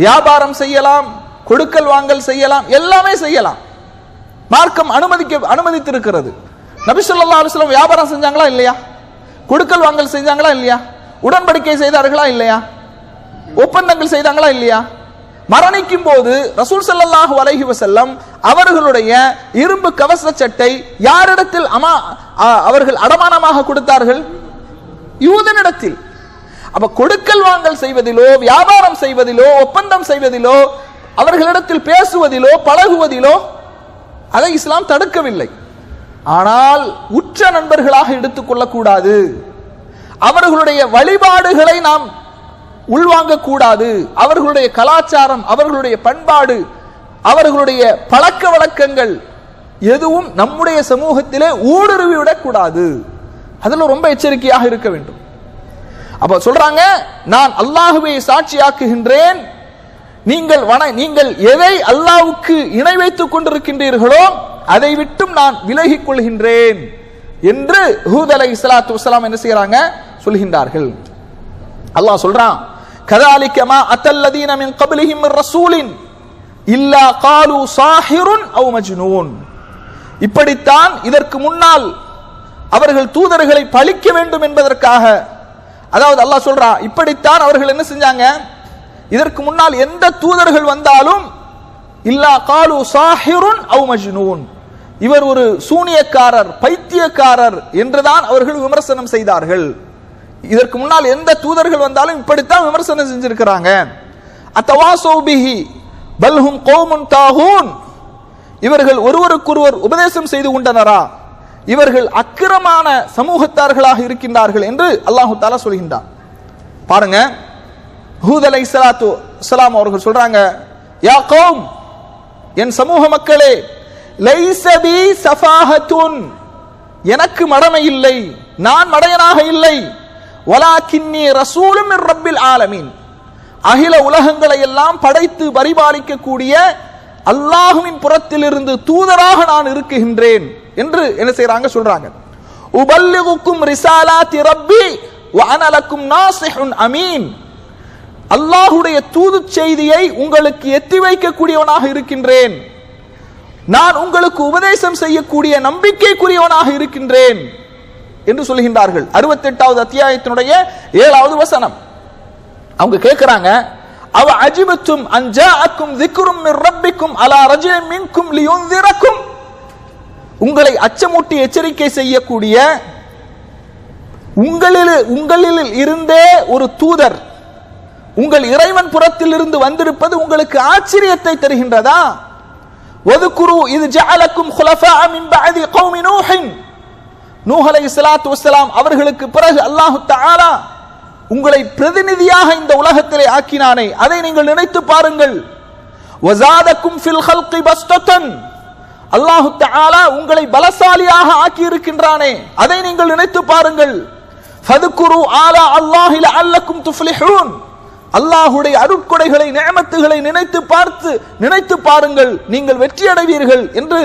[SPEAKER 2] வியாபாரம் செய்யலாம், கொடுக்கல் வாங்கல் செய்யலாம், எல்லாமே செய்யலாம். மார்க்கம் அனுமதித்திருக்கிறது. நபி ஸல்லல்லாஹு அலைஹி வஸல்லம் வியாபாரம் செஞ்சாங்களா இல்லையா? கொடுக்கல் வாங்கல் செஞ்சாங்களா இல்லையா? உடன்படிக்கை செய்தார்களா இல்லையா? ஒப்பந்தங்கள் செய்தாங்களா இல்லையா? மரணிக்கும் போது ரசூல் ஸல்லல்லாஹு அலைஹி வஸல்லம் அவர்களுடைய இரும்பு கவச சட்டை யாரிடத்தில் அவர்கள் அடமானமாக கொடுத்தார்கள்? யூதனிடத்தில். அப்ப கொடுக்கல் வாங்கல் செய்வதிலோ, வியாபாரம் செய்வதிலோ, ஒப்பந்தம் செய்வதிலோ, அவர்களிடத்தில் பேசுவதிலோ, பழகுவதிலோ அதை இஸ்லாம் தடுக்கவில்லை. ஆனால் உற்ற நண்பர்களாக எடுத்துக் கொள்ளக்கூடாது, அவர்களுடைய வழிபாடுகளை நாம் உள்வாங்க கூடாது, அவர்களுடைய கலாச்சாரம், அவர்களுடைய பண்பாடு, அவர்களுடைய பழக்க வழக்கங்கள் எதுவும் நம்முடைய சமூகத்திலே ஊடுருவி விடக்கூடாது. அதில் ரொம்ப எச்சரிக்கையாக இருக்க வேண்டும். அப்ப சொல்றாங்க, நான் அல்லாஹுவை சாட்சியாக்குகின்றேன், நீங்கள் எதை அல்லாஹ்வுக்கு இணை வைத்துக் கொண்டிருக்கின்றீர்களோ அதை விட்டும் நான் விலகிக் கொள்கின்றேன் என்று ஹூத் அலைஹிஸ்ஸலாத்து வஸ்ஸலாம் என்ன செய்யறாங்க? சொல்கின்றார்கள். அல்லாஹ் சொல்றான், கதாலிக மா அத்தல்லதீன மின் கப்லிஹிம் மிர் ரசூலின் இல்லா காலு சாஹிருன் அவ் மஜ்னூன். இப்படித்தான் இதற்கு முன்னால் அவர்கள் தூதர்களை பழிக்க வேண்டும் என்பதற்காக, அதாவது அல்லாஹ் சொல்றான், இப்படித்தான் அவர்கள் என்ன செஞ்சாங்க? இதற்கு முன்னால் எந்த தூதர்கள் வந்தாலும் இல்லா காலு சாஹிருன் அவ் மஜ்னூன், இவர் ஒரு சூனியக்காரர், பைத்தியக்காரர் என்றுதான் அவர்கள் விமர்சனம் செய்தார்கள். இதற்கு முன்னால் எந்த தூதர்கள் வந்தாலும் இப்படித்தான் விமர்சனம் செஞ்சிருக்கிறாங்க. அத்தவாஸௌ பிஹி பல் ஹும் கௌமுன் தாகூன், இவர்கள் ஒருவருக்கொருவர் உபதேசம் செய்து கொண்டனரா, இவர்கள் அக்கிரமான சமூகத்தார்களாக இருக்கின்றார்கள் என்று அல்லாஹு தஆலா சொல்கின்றார். பாருங்க, ஹூத் அலைஹிஸ்ஸலாத்து வஸ்ஸலாம் அவர்கள் சொல்றாங்க, யா கௌம், என் சமூக மக்களே, லைஸ பி ஸஃபாஹத்துன், எனக்கு மடமை இல்லை, நான் மடையனாக இல்லை, வலாக்கின்னி ரசூலும் மிர் ரப்பில் ஆலமீன், அகில உலகங்களை எல்லாம் படைத்து பரிபாலிக்க கூடிய அல்லாஹ்வின் புறத்திலிருந்து தூதராக நான் இருக்குகின்றேன் என்று என்ன செய்றாங்க? சொல்றாங்க. உபல்லிகுக்கும் ரிசாலாத்தி ரப்பி வ அன லக்கும் நாஸிஹுன் அமீன், அல்லாஹ்வுடைய தூது செய்தியை உங்களுக்கு எத்தி வைக்கக்கூடியவனாக இருக்கின்றேன், நான் உங்களுக்கு உபதேசம் செய்யக்கூடிய நம்பிக்கைக்குரியவனாக இருக்கின்றேன் என்று சொல்கின்றார்கள். 68வது அத்தியாயத்தினுடைய 7வது வசனம். அவங்க கேட்கிறாங்க, அவ அஜிபத்தும் அன்ஜாஅக்கும் ذிக்ரும் மிர் ரப்பிக்கும் அலா ரஜுலின் மின்கும் லியுன்திரக்கும், உங்களை அச்சமூட்டி எச்சரிக்கை செய்யக்கூடிய உங்களில் இருந்தே ஒரு தூதர் உங்கள் இறைவன் புறத்தில் இருந்து வந்திருப்பது உங்களுக்கு ஆச்சரியத்தை தருகின்றதா? வதுகுரு இது ஜஅலக்கும் குலஃபாஅ மின் பஅதி கௌமி நூஹ், நூஹ் அலைஹிஸ்ஸலாத்து வஸ்ஸலாம் அவர்களுக்கு பிறகு அல்லாஹ் தஆலா உங்களை பிரதிநிதியாக இந்த உலகத்திலே ஆக்கினானே, அதை நீங்கள் நினைத்து பாருங்கள். வஸாதக்கும் ஃபில் ஹல்கி பஸ்தன், அல்லாஹ் தஆலா உங்களை பலசாலியாக ஆக்கி இருக்கின்றானே, அதை நீங்கள் நினைத்து பாருங்கள். ஃபதுகுரு ஆலா அல்லாஹி லஅல்லக்கும் துஃப்லிஹூன், அல்லாஹ்வுடைய அருட்கொடைகளை, நிஅமத்துகளை நினைத்து பாருங்கள், நீங்கள் வெற்றி அடைவீர்கள் என்று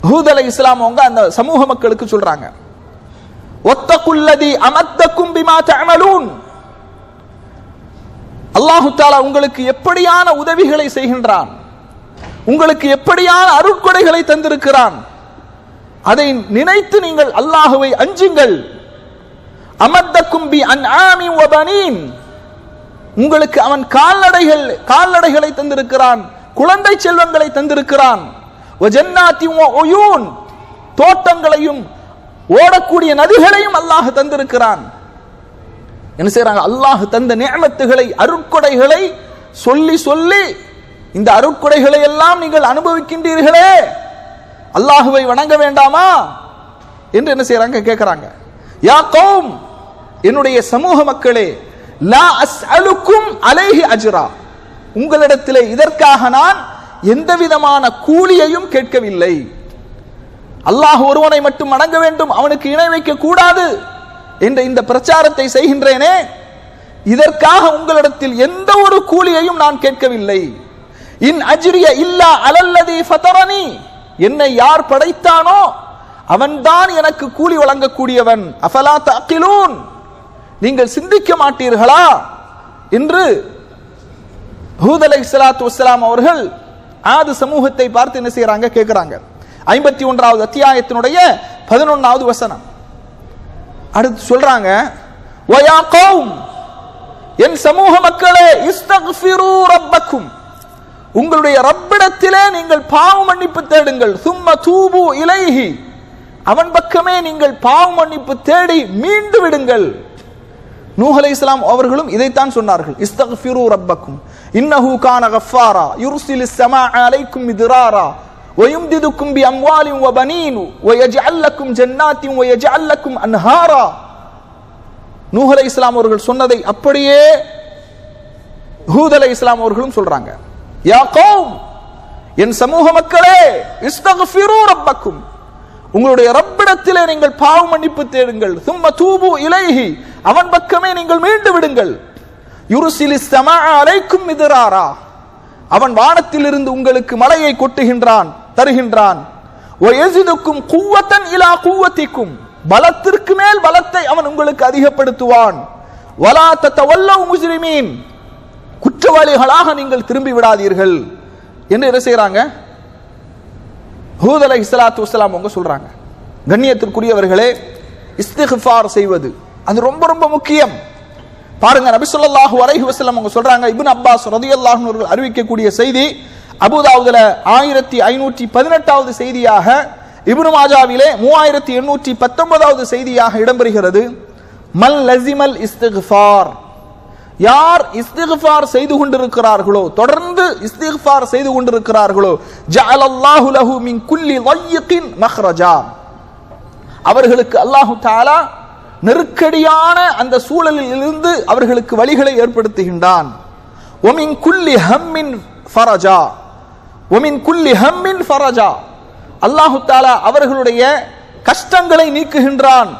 [SPEAKER 2] ஹூத் அலைஹிஸ்ஸலாம் அவங்க அந்த சமூக மக்களுக்கு சொல்றாங்க. வத்தகுல்லதி அமத்தக்கும் பிமா தஅமலூன், அல்லாஹு தஆலா உங்களுக்கு எப்படியான உதவிகளை செய்கின்றான், உங்களுக்கு எப்படியான அருட்கொடைகளை தந்திருக்கிறான், அதை நினைத்து நீங்கள் அல்லாஹுவை அஞ்சுங்கள். அமத்தக்கும் பி அன்ஆமி வ பனீன், உங்களுக்கு அவன் கால்நடைகளை தந்திருக்கிறான், குழந்தை செல்வங்களை தந்திருக்கிறான். வ ஜன்னாத்தி வ உயூன், தோட்டங்களையும் ஓடக்கூடிய நதிகளையும் அல்லாஹ் தந்திருக்கிறான். என்ன செய்றாங்க? அல்லாஹ் தந்த நிஅமத்துகளை, அருட்கொடைகளை சொல்லி சொல்லி இந்த அருட்கொடைகளை எல்லாம் நீங்கள் அனுபவிக்கின்றீர்களே, அல்லாஹுவை வணங்க வேண்டாமா என்று என்ன செய்றாங்க? கேட்கிறாங்க. யா கௌம், என்னுடைய சமூக மக்களே, லா அஸ்அலுக்கும் அலைஹி அஜ்ரா, உங்களிடத்திலே இதற்காக நான் எந்த விதமான கூலியையும் கேட்கவில்லை. அல்லாஹ் ஒருவனை மட்டும் வணங்க வேண்டும், அவனுக்கு இணை வைக்க கூடாது என்ற இந்த பிரச்சாரத்தை செய்கின்றேனே, இதற்காக உங்களிடத்தில் எந்த ஒரு கூலியையும் நான் கேட்கவில்லை. இன் அஜ்ரிய இல்லா அலல்லதி ஃபதரனி, என்னை யார் படைத்தானோ அவன்தான் எனக்கு கூலி வழங்கக்கூடியவன். அஃபலா தஅகிலூன், நீங்கள் சிந்திக்க மாட்டீர்களா என்று ஹூத் அலைஹிஸ்ஸலாத்து வஸ்ஸலாம் அவர்கள் ஆது சமூகத்தை பார்த்து என்ன செய்றாங்க? கேட்கிறாங்க. 51வது அத்தியாயத்தினுடைய 11வது வசனம். அடுத்து சொல்றாங்க, வயா கௌம், என் சமூக மக்களே, இஸ்தக்ஃபிரு ரப்பக்கும், உங்களுடைய ரப்பிடத்திலே நீங்கள் பாவ மன்னிப்பு தேடுங்கள். சும்ம தூபு இலைஹி, அவன் பக்கமே நீங்கள் பாவ மன்னிப்பு தேடி மீண்டு விடுங்கள். நூஹ் அலைஹிஸ்ஸலாம் அவர்களும் இதைத்தான் சொன்னார்கள். இஸ்தக்ஃபிரு ரப்பக்கும் இன்னஹு கான கஃபாரா யுர்சிலிஸ் ஸமாஅ அலைக்கும் மித்ராரா வயும்திதுக்கும் பி அம்வாலின் வ பனீன் வயஜ்அல் லக்கும் ஜன்னாத்தின் வயஜ்அல் லக்கும் அன்ஹாரா. நூஹ் அலைஹிஸ்ஸலாம் அவர்கள் சொன்னதை அப்படியே ஹூத் அலைஹிஸ்ஸலாம் அவர்களும் சொல்றாங்க. யா கௌம், என் சமூக மக்களே, இஸ்தக்ஃபிரு ரப்பக்கும், உங்களுடைய ரப்பிடத்திலே நீங்கள் பாவ மன்னிப்பு தேடுங்கள். சும்ம தூபு இலைஹி, அவன் பக்கமே நீங்கள் மீண்டு விடுங்கள். யுர்சிலிஸ் ஸமாஅ அலைக்கும் மித்ராரா, அவன் வானத்திலிருந்து உங்களுக்கு மழையை கொட்டுகின்றான், தருகின்றான். வயஸிதுக்கும் குவ்வத்தன் இலா குவ்வத்திக்கும், பலத்திற்கு மேல் பலத்தை அவன் உங்களுக்கு அதிகப்படுத்துவான். வலா ததவல்லவ் முஜ்ரிமீன், குற்றவாளிகளாக நீங்கள் திரும்பி விடாதீர்கள் என்று என்ன செய்றாங்க? ஹூத் அலைஹிஸ்ஸலாத்து வஸ்ஸலாம் அவங்க சொல்றாங்க. கண்ணியத்திற்குரியவர்களே, இஸ்திக்ஃபார் செய்வது அது ரொம்ப ரொம்ப முக்கியம். பாருங்க, நபி ஸல்லல்லாஹு அலைஹி வஸல்லம் அவங்க சொல்றாங்க, இப்னு அப்பாஸ் ரலியல்லாஹு அன்ஹு அவர்கள் அறிவிக்கக்கூடிய செய்தி அபூதாவுதுல 1518வது செய்தியாக, இப்னு மாஜாவிலே 3819வது செய்தியாக இடம்பெறுகிறது. மல் லஸிமல் இஸ்திக்ஃபார், யார் இஸ்திக்ஃபார் செய்து கொண்டிருக்கிறார்களோ, தொடர்ந்து இஸ்திக்ஃபார் செய்து கொண்டிருக்கிறார்களோ, ஜஅலல்லாஹு லஹு மின் குல்லி ضيقின் மக்ரஜா, அவர்களுக்கு அல்லாஹ் தஆலா நெருக்கடியான அந்த சூழலில் இருந்து அவர்களுக்கு வழிகளை ஏற்படுத்துகின்றான். ومن كل هم فرجا ومن كل هم فرجا, அல்லாஹ் தஆலா அவர்களுடைய கஷ்டங்களை நீக்குகின்றான்,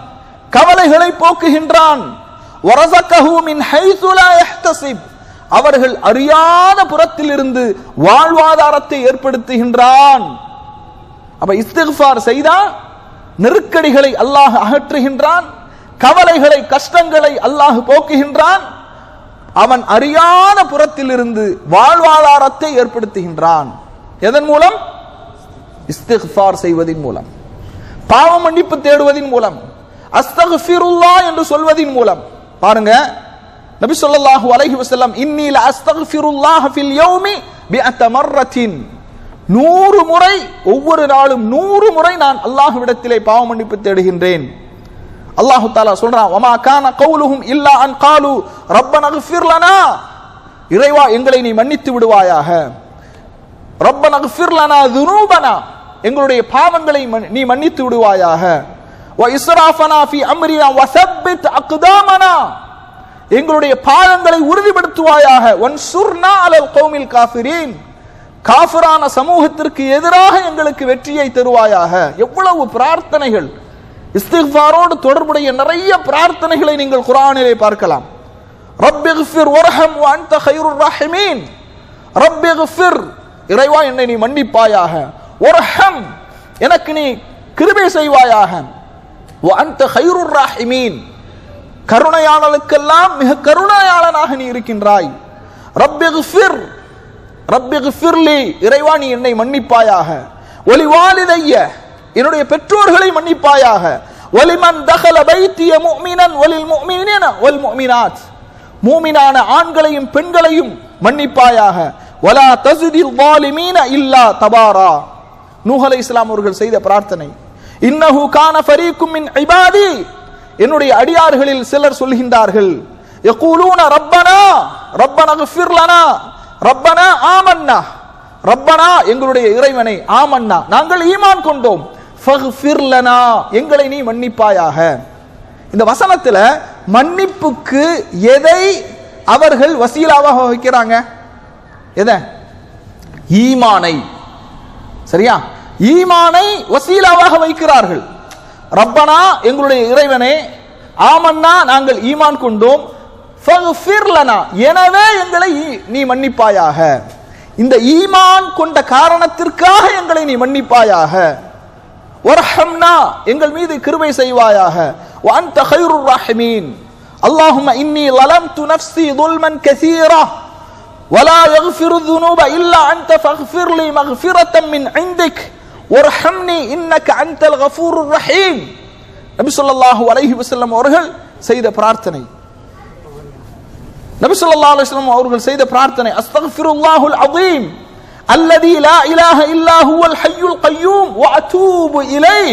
[SPEAKER 2] கவலைகளை போக்குகின்றான். வரஸகஹு மின் ஹைஸு லா யஹ்தஸிப், அவர்கள் அறியாத புறத்திலிருந்து வாழ்வாதாரத்தை ஏற்படுத்துகின்றான். அப்ப இஸ்திக்ஃபார் செய்தா நெருக்கடிகளை அல்லாஹ் அகற்றுகின்றான், கவலைகளை கஷ்டங்களை அல்லாஹ் போக்குகின்றான், அவன் அறியாத புறத்திலிருந்து வாழ்வாதாரத்தை ஏற்படுத்துகின்றான். எதன் மூலம்? இஸ்திக்ஃபார் செய்வதின் மூலம், பாவ மன்னிப்பு தேடுவதின் மூலம், அஸ்தக்ஃபிருல்லாஹ் என்று சொல்வதின் மூலம். பாருங்க, நபி ஸல்லல்லாஹு அலைஹி வஸல்லம், இன்னி லா அஸ்தக்ஃபிருல்லாஹ ஃபில் யௌமி பிஅத மர்ரத்தின், 100 முறை, ஒவ்வொரு நாளும் 100 முறை நான் அல்லாஹ்விடத்திலே பாவ மன்னிப்பு தேடுகின்றேன். அல்லாஹ் தஆலா சொல்றான், வமா கான கௌலுஹும் இல்லா அன் காலு ரப்பனா இக்ஃபிர் லனா, இறைவா எங்களை நீ மன்னித்து விடுவாயாக. ரப்பனா இக்ஃபிர் லனா ذுனூபனா, எங்களுடைய பாவங்களை நீ மன்னித்து விடுவாயாக. வ இஸ்ராஃபனா ஃபீ அம்ரினா வ ஸப்பித் அக்தாமனா, எங்களுடைய பாதங்களை உறுதிப்படுத்துவாயாக. வன்சுர்னா அலல் கௌமில் காஃபிரீன், காஃபிரான சமூகத்திற்கு எதிராக எங்களுக்கு வெற்றியை தருவாயாக. எவ்வளவு பிரார்த்தனைகள்! இஸ்திக்ஃபாரோடு தொடர்புடைய நிறைய பிரார்த்தனைகளை நீங்கள் குர்ஆனிலே பார்க்கலாம். ரப்பிக்ஃபிர் வர்ஹம் வ அன்த கைருர் ராஹிமீன், ரப்பிக்ஃபிர், இறைவா என்னை நீ மன்னிப்பாயாக. வர்ஹம், எனக்கு நீ கிருபை செய்வாயாக. வ அன்த கைருர் ராஹிமீன், கருணையாளனுக்கெல்லாம் மிக கருணையாளனாக நீ இருக்கின்றாய். ரப்பிக்ஃபிர் ரப்பிக்ஃபிர்லி, இறைவா நீ என்னை மன்னிப்பாயாக, வலி வாலிதைய, என்னுடைய பெற்றோர்களை மன்னிப்பாயாக, வலிமன் தகல பைத்திய முஃமினன் வலில் முஃமினீன வல் முஃமினாத், மூமினான ஆண்களையும் பெண்களையும் மன்னிப்பாயாக, வலா தஸிதில் ஸாலிமீன இல்லா தபாரா. நூஹ் அலைஹிஸ்ஸலாம் அவர்கள் செய்த பிரார்த்தனை. இன்னஹு கான ஃபரீக்கும் மின் இபாதி, என்னுடைய அடியார்களில் சிலர் சொல்கின்றார்கள், யகூலூன ரப்பனா ரப்பனா இக்ஃபிர் லனா ரப்பனா ஆமன்னா, ரப்பனா எங்களுடைய இறைவனை, ஆமன்னா நாங்கள் ஈமான் கொண்டோம், ஃபக்ஃபிர் லனா எங்களை நீ மன்னிப்பாயாக. இந்த வசனத்துல மன்னிப்புக்கு எதை அவர்கள் வசீலாவாக வைக்கிறாங்க? எதை? ஈமானை. சரியா? ஈமானை வசீலாவாக வைக்கிறார்கள். ரப்பனா எங்களுடைய இறைவனே, ஆமன்னா நாங்கள் ஈமான் கொண்டோம், ஃபக்ஃபிர் லனா எனவே எங்களை நீ மன்னிப்பாயாக, இந்த ஈமான் கொண்ட காரணத்திற்காக எங்களை நீ மன்னிப்பாயாக, வர்ஹம்னா எங்கள் மீது கிருபை செய்வாயாக, வ அன்த கைருர் ராஹிமீன், அல்லாஹும்ம இன்னி லலம்து நஃப்ஸி ظுல்மன் கஸீரா வலா யக்ஃபிரு ذுனூப இல்லா அன்த ஃபக்ஃபிர் லி மக்ஃபிரத்தன் மின் இன்திக் வர்ஹம்னி இன்னக அன்தல் கஃபூருர் ரஹீம். நபி ஸல்லல்லாஹு அலைஹி வஸல்லம் அவர்கள் செய்த பிரார்த்தனை. நபி ஸல்லல்லாஹு அலைஹி வஸல்லம் அவர்கள் செய்த பிரார்த்தனை, அஸ்தக்ஃபிருல்லாஹுல் அஸீம் அல்லதி லா இலாஹ இல்லா ஹுவல் ஹய்யுல் கய்யூம் வ அதூபு இலைஹ்.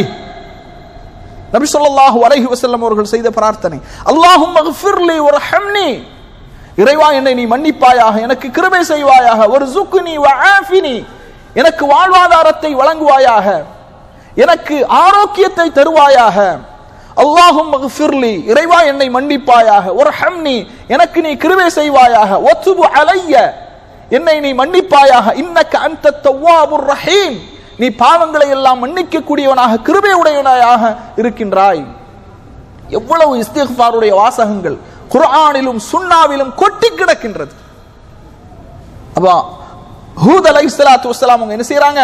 [SPEAKER 2] நபி ஸல்லல்லாஹு அலைஹி வஸல்லம் அவர்கள் செய்த பிரார்த்தனை, அல்லாஹும்ம இக்ஃபிர்லி வர்ஹம்னி, இறைவா என்னை நீ மன்னிப்பாயாக, எனக்கு கிருபை செய்வாயாக, வர்ஸுக்னி வ ஆஃபினி, எனக்கு வாழ்வாதாரத்தை வழங்குவாயாக, எனக்கு ஆரோக்கியத்தை தருவாயாக, அல்லாஹும்ம இக்ஃபிர்லி இறைவா என்னை மன்னிப்பாயாக, வர்ஹம்னி எனக்கு நீ கிருபை செய்வாயாக, வத்துபு அலைய என்னை நீ மன்னிப்பாயாக, இன்னக அன்தத் தவ்வாபுர் ரஹீம் நீ பாவங்களை எல்லாம் மன்னிக்க கூடியவனாக கிருபை உடையவனாக இருக்கின்றாய். எவ்வளவு இஸ்திக்ஃபாருடைய வாசகங்கள் குர்ஆனிலும் சுன்னாவிலும் கொட்டி கிடக்கின்றது. அப்பா ஹூத் அலைஹிஸ்ஸலாத்து வஸ்ஸலாம் அவங்க என்ன செய்றாங்க?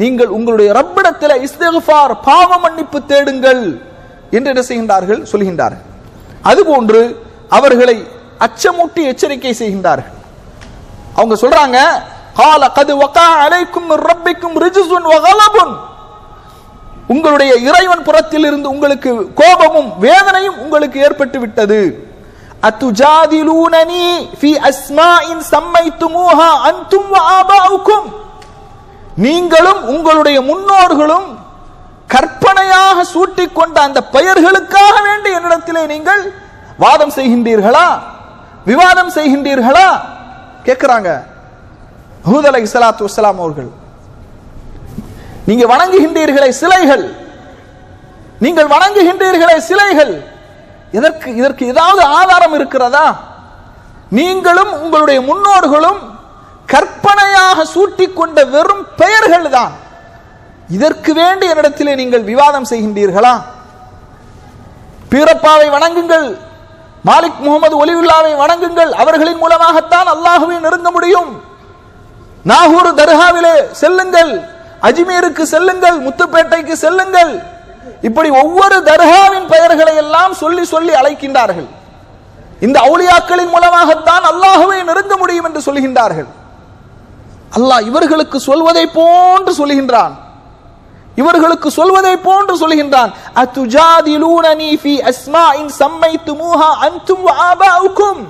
[SPEAKER 2] நீங்கள் உங்களுடைய ரப்பிடத்தில் இஸ்திக்ஃபார் பாவ மன்னிப்பு தேடுங்கள் என்று என்ன செய்கின்றார்கள்? சொல்கின்றார்கள். அதுபோன்று அவர்களை அச்சமூட்டி எச்சரிக்கை செய்கின்றார்கள். அவங்க சொல்றாங்க, قال قد وقع عليكم من ربكم رجز وغضب, உங்களுடைய இறைவன் புறத்தில் இருந்து உங்களுக்கு கோபமும் வேதனையும் உங்களுக்கு ஏற்பட்டு விட்டது. அத்துஜாதிலூனனி ஃபீ அஸ்மாஇன் சம்மைத்துமூஹா அன்தும் வ ஆபாஉக்கும், நீங்களும் உங்களுடைய முன்னோர்களும் கற்பனையாக சூட்டிக் கொண்ட அந்த பெயர்களுக்காக வேண்டி என்னிடத்திலே நீங்கள் வாதம் செய்கின்றீர்களா, விவாதம் செய்கின்றீர்களா கேட்கிறாங்க ஹூத் அலைஹிஸ்ஸலாத்து வஸ்ஸலாம் அவர்கள். நீங்க வணங்குகின்றீர்களே சிலைகள், நீங்கள் வணங்குகின்றீர்களே சிலைகள், இதற்கு ஏதாவது ஆதாரம் இருக்கிறதா? நீங்களும் உங்களுடைய முன்னோர்களும் கற்பனையாக சூட்டிக் கொண்ட வெறும் பெயர்கள் தான், இதற்கு வேண்டி என்னிடத்திலே நீங்கள் விவாதம் செய்கின்றீர்களா? பீரப்பாவை வணங்குங்கள், மாலிக் முகமது ஒலிவுல்லாவை வணங்குங்கள், அவர்களின் மூலமாகத்தான் அல்லாஹ்வை நெருங்க முடியும். நாகூர் தர்காவிலே செல்லுங்கள், அஜ்மீருக்கு செல்லுங்கள், முத்துப்பேட்டைக்கு செல்லுங்கள், இப்படி ஒவ்வொரு தர்காவின் பெயர்களை எல்லாம் சொல்லி சொல்லி அழைக்கின்றார்கள். இந்த அவுலியாக்களின் மூலமாகத்தான் அல்லாஹ்வை நெருங்க முடியும் என்று சொல்கின்றார்கள். அல்லாஹ் இவர்களுக்கு சொல்வதை போன்று சொல்கின்றான், இவர்களுக்கு சொல்வதை போன்று சொல்கின்றான். அத்துஜாதிலூனனி ஃபீ அஸ்மாஇன் சம்மைத்துமூஹா அன்தும் வ ஆபாஉக்கும்,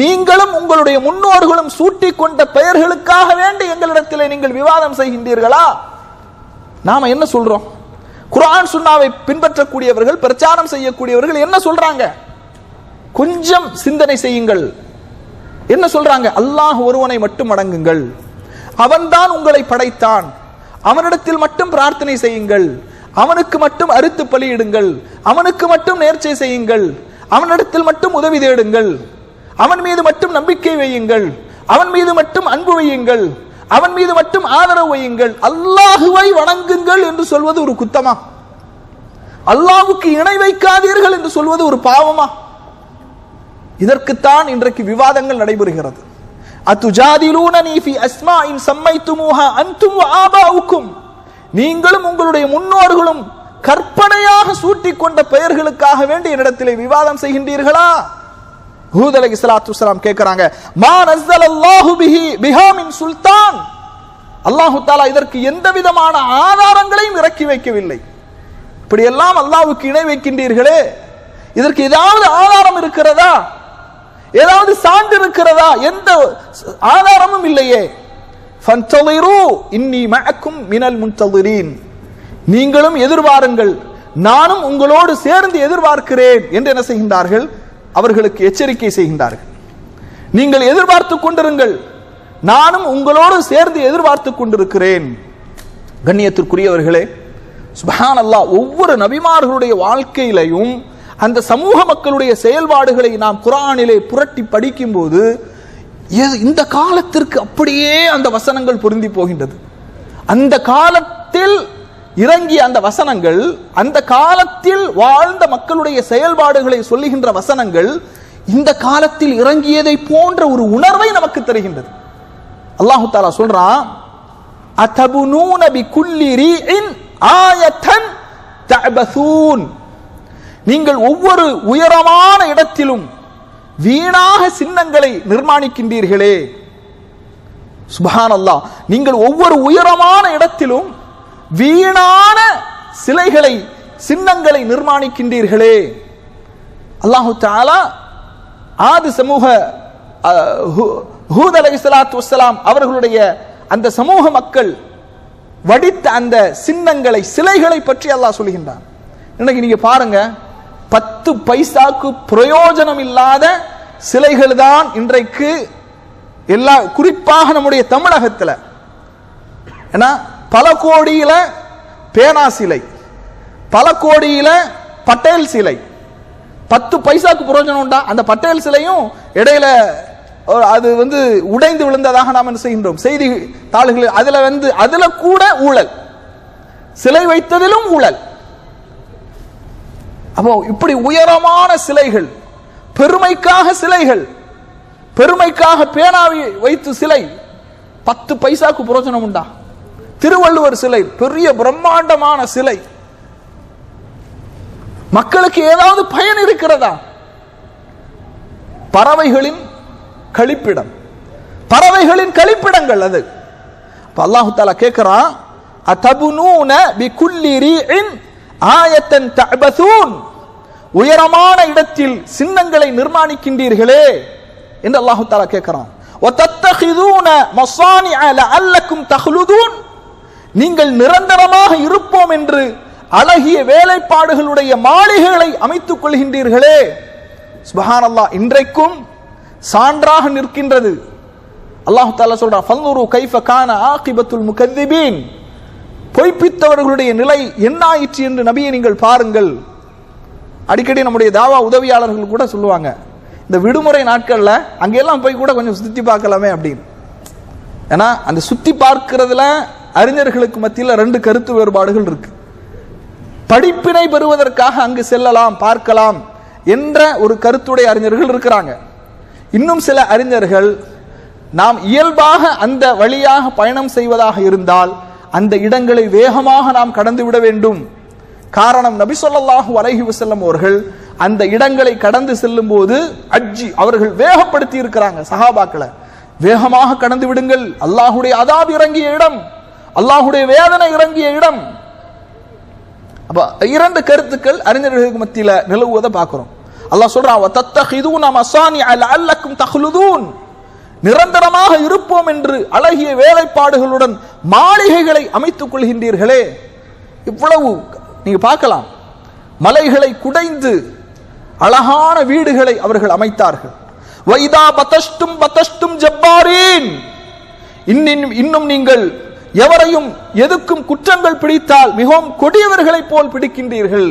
[SPEAKER 2] நீங்களும் உங்களுடைய முன்னோர்களும் சூட்டிக் கொண்ட பெயர்களுக்காக வேண்டி எங்களிடத்திலே நீங்கள் விவாதம் செய்கின்றீர்களா? நாம என்ன சொல்றோம்? குர்ஆன் சுன்னாவை பின்பற்றக்கூடியவர்கள், பிரச்சாரம் செய்யக்கூடியவர்கள் என்ன சொல்றாங்க? கொஞ்சம் சிந்தனை செய்யுங்கள். என்ன சொல்றாங்க? அல்லாஹ் ஒருவனை மட்டும் வணங்குங்கள், அவன்தான் உங்களை படைத்தான், அவனிடத்தில் மட்டும் பிரார்த்தனை செய்யுங்கள், அவனுக்கு மட்டும் அறுத்து பலியிடுங்கள், அவனுக்கு மட்டும் நேர்ச்சை செய்யுங்கள், அவனிடத்தில் மட்டும் உதவி தேடுங்கள், அவன் மீது மட்டும் நம்பிக்கை வையுங்கள், அவன் மீது மட்டும் அன்பு வையுங்கள், அவன் மீது மட்டும் ஆதரவு வையுங்கள். அல்லாஹுவை வணங்குங்கள் என்று சொல்வது ஒரு குத்தமா? அல்லாஹ்வுக்கு இணை வைக்காதீர்கள் என்று சொல்வது ஒரு பாவமா? இதற்குத்தான் இன்றைக்கு விவாதங்கள் நடைபெறுகிறது. அத்துஜாதிலூனனி ஃபீ அஸ்மாஇன் சம்மைத்துமூஹா அன்தும் வ ஆபாஉக்கும், நீங்களும் உங்களுடைய முன்னோர்களும் கற்பனையாக சூட்டிக் கொண்ட பெயர்களுக்காக வேண்டி என்னிடத்திலே விவாதம் செய்கின்றீர்களா? ஹூத் அலைஹிஸ்ஸலாத்து வஸ்ஸலாம் கேட்கிறாங்க, மா நஸ்ஸலல்லாஹு பிஹா மின் சுல்தான், அல்லாஹ் தஆலா இதற்கு எந்த விதமான ஆதாரங்களையும் இறக்கி வைக்கவில்லை. இப்படி எல்லாம் அல்லாஹ்வுக்கு இணை வைக்கின்றீர்களே, இதற்கு ஏதாவது ஆதாரம் இருக்கிறதா, ஏதாவது சான்று இருக்கிறதா? எந்த ஆதாரமும் இல்லையே. ஃபன்தலிரு இன்னி மஅக்கும் மினல் முன்தலிரீன், நீங்களும் எதிர்பாருங்கள், நானும் உங்களோடு சேர்ந்து எதிர்பார்க்கிறேன் என்று என்ன செய்கின்றார்கள்? அவர்களுக்கு எச்சரிக்கை செய்கின்றார்கள். நீங்கள் எதிர்பார்த்து கொண்டிருங்கள், நானும் உங்களோடு சேர்ந்து எதிர்பார்த்து கொண்டிருக்கிறேன். கண்ணியத்திற்குரியவர்களே, சுப்ஹானல்லாஹ், ஒவ்வொரு நபிமார்களுடைய வாழ்க்கையிலையும் அந்த சமூக மக்களுடைய செயல்பாடுகளை நாம் குர்ஆனிலே புரட்டி படிக்கும் போது இந்த காலத்திற்கு அப்படியே அந்த வசனங்கள் பொருந்தி போகின்றது. அந்த காலத்தில் இறங்கிய அந்த வசனங்கள், அந்த காலத்தில் வாழ்ந்த மக்களுடைய செயல்பாடுகளை சொல்லுகின்ற வசனங்கள் இந்த காலத்தில் இறங்கியதை போன்ற ஒரு உணர்வை நமக்கு தருகின்றது. அல்லாஹ் தஆலா சொல்றான், அதபுனூன பிகுல்லி ரீஇன் ஆயத்தன் தஅபஸூன், நீங்கள் ஒவ்வொரு உயரமான இடத்திலும் வீணாக சின்னங்களை நிர்மாணிக்கின்றீர்களே. சுப்ஹானல்லாஹ், நீங்கள் ஒவ்வொரு உயரமான இடத்திலும் வீணான சிலைகளை, சின்னங்களை நிர்மாணிக்கின்றீர்களே. அல்லாஹு தஆலா ஆது சமூக ஹூத் அலைஹிஸ்ஸலாத்து வஸ்ஸலாம் அவர்களுடைய அந்த சமூக மக்கள் வடித்த அந்த சின்னங்களை, சிலைகளை பற்றி அல்லாஹ் சொல்கின்றான். இன்னைக்கு நீங்க பாருங்க, 10 பைசாக்கு பிரயோஜனம் இல்லாத சிலைகள் தான் இன்றைக்கு எல்லா, குறிப்பாக நம்முடைய தமிழகத்தில். ஏன்னா பல கோடியில பேனா சிலை, பல கோடியில பட்டேல் சிலை. 10 பைசாக்கு பிரயோஜனம் உண்டா? அந்த பட்டேல் சிலையும் இடையில அது உடைந்து விழுந்ததாக நாம் என்ன செய்கின்றோம் செய்தி தாள்களில். அதுல கூட ஊழல், சிலை வைத்ததிலும் ஊழல். அப்போ இப்படி உயரமான சிலைகள், பெருமைக்காக சிலைகள், பெருமைக்காக பேனாவை வைத்து சிலை, 10 பைசாக்கு பிரயோஜனம் உண்டா? திருவள்ளுவர் சிலை, பெரிய பிரம்மாண்டமான சிலை, மக்களுக்கு ஏதாவது பயன் இருக்கிறதா? பறவைகளின் கழிப்பிடம், பறவைகளின் கழிப்பிடங்கள் அது. அல்லாஹ் தஆலா கேட்கிறான், அதபுனூன பிகுல்லி ரீஇன் ஆயத்தன் தஅபஸூன், உயரமான இடத்தில் சின்னங்களை நிர்மாணிக்கின்றீர்களே என்று அல்லாஹ் தஆலா கேட்கிறான். வதத்தகிதுன மஸானிஅ லஅல்லக்கும் தஹ்லுதூன், நீங்கள் நிரந்தரமாக இருப்போம் என்று அழகிய வேலைப்பாடுகளுடைய மாளிகைகளை அமைத்துக் கொள்கின்றீர்களே. சுப்ஹானல்லாஹ், இன்றைக்கும் சான்றாக நிற்கின்றது. அல்லாஹ் தஆலா சொல்றான், ஃபன்துரு கைஃப கான ஆகிபத்துல் முகذிபீன், பொய்ப்பித்தவர்களுடைய நிலை என்ன ஆயிற்று என்று நபியை நீங்கள் பாருங்கள். அடிக்கடி நம்முடைய தாவா உதவியாளர்கள் கூட சொல்லுவாங்க, இந்த விடுமுறை நாட்கள்ல அங்கெல்லாம் போய் கூட கொஞ்சம் சுத்தி பார்க்கலாமே அப்படின்னு. ஏன்னா அந்த சுத்தி பார்க்கிறதுல அறிஞர்களுக்கு மத்தியில் 2 கருத்து வேறுபாடுகள் இருக்கு. படிப்பினை பெறுவதற்காக அங்கு செல்லலாம், பார்க்கலாம் என்ற ஒரு கருத்துடைய அறிஞர்கள் இருக்கிறாங்க. இன்னும் சில அறிஞர்கள், நாம் இயல்பாக அந்த வழியாக பயணம் செய்வதாக இருந்தால் அந்த இடங்களை வேகமாக நாம் கடந்து விட வேண்டும். காரணம், நபி ஸல்லல்லாஹு அலைஹி வஸல்லம் அவர்கள் அந்த இடங்களை கடந்து செல்லும் போது அவர்கள் வேகப்படுத்தி இருக்கிறாங்க சஹாபாக்களை. வேகமாக கடந்து விடுங்கள், அல்லாஹ்வுடைய அதாப் இறங்கிய இடம், அல்லாஹ்வுடைய வேதனை இறங்கிய இடம். அப்ப 2 கருத்துக்கள் அறிஞர்களுக்கு மத்தியில நிலவுவதை பார்க்கிறோம். அல்லாஹ் சொல்றான், வதத்தகிதுன மஸானிஅ லஅல்லக்கும் தஹ்லுதூன், நிரந்தரமாக இருப்போம் என்று அழகிய வேலைப்பாடுகளுடன் மாளிகைகளை அமைத்துக் கொள்கின்றீர்களே. இவ்வளவு நீங்க பார்க்கலாம், மலைகளை குடைந்து அழகான வீடுகளை அவர்கள் அமைத்தார்கள். வைதா பதஷ்டும் பதஷ்டும் ஜப்பாரீன், இன்னும் நீங்கள் எவரையும் எதுக்கும் குற்றங்கள் பிடித்தால் மிகவும் கொடியவர்களை போல் பிடிக்கின்றீர்கள்.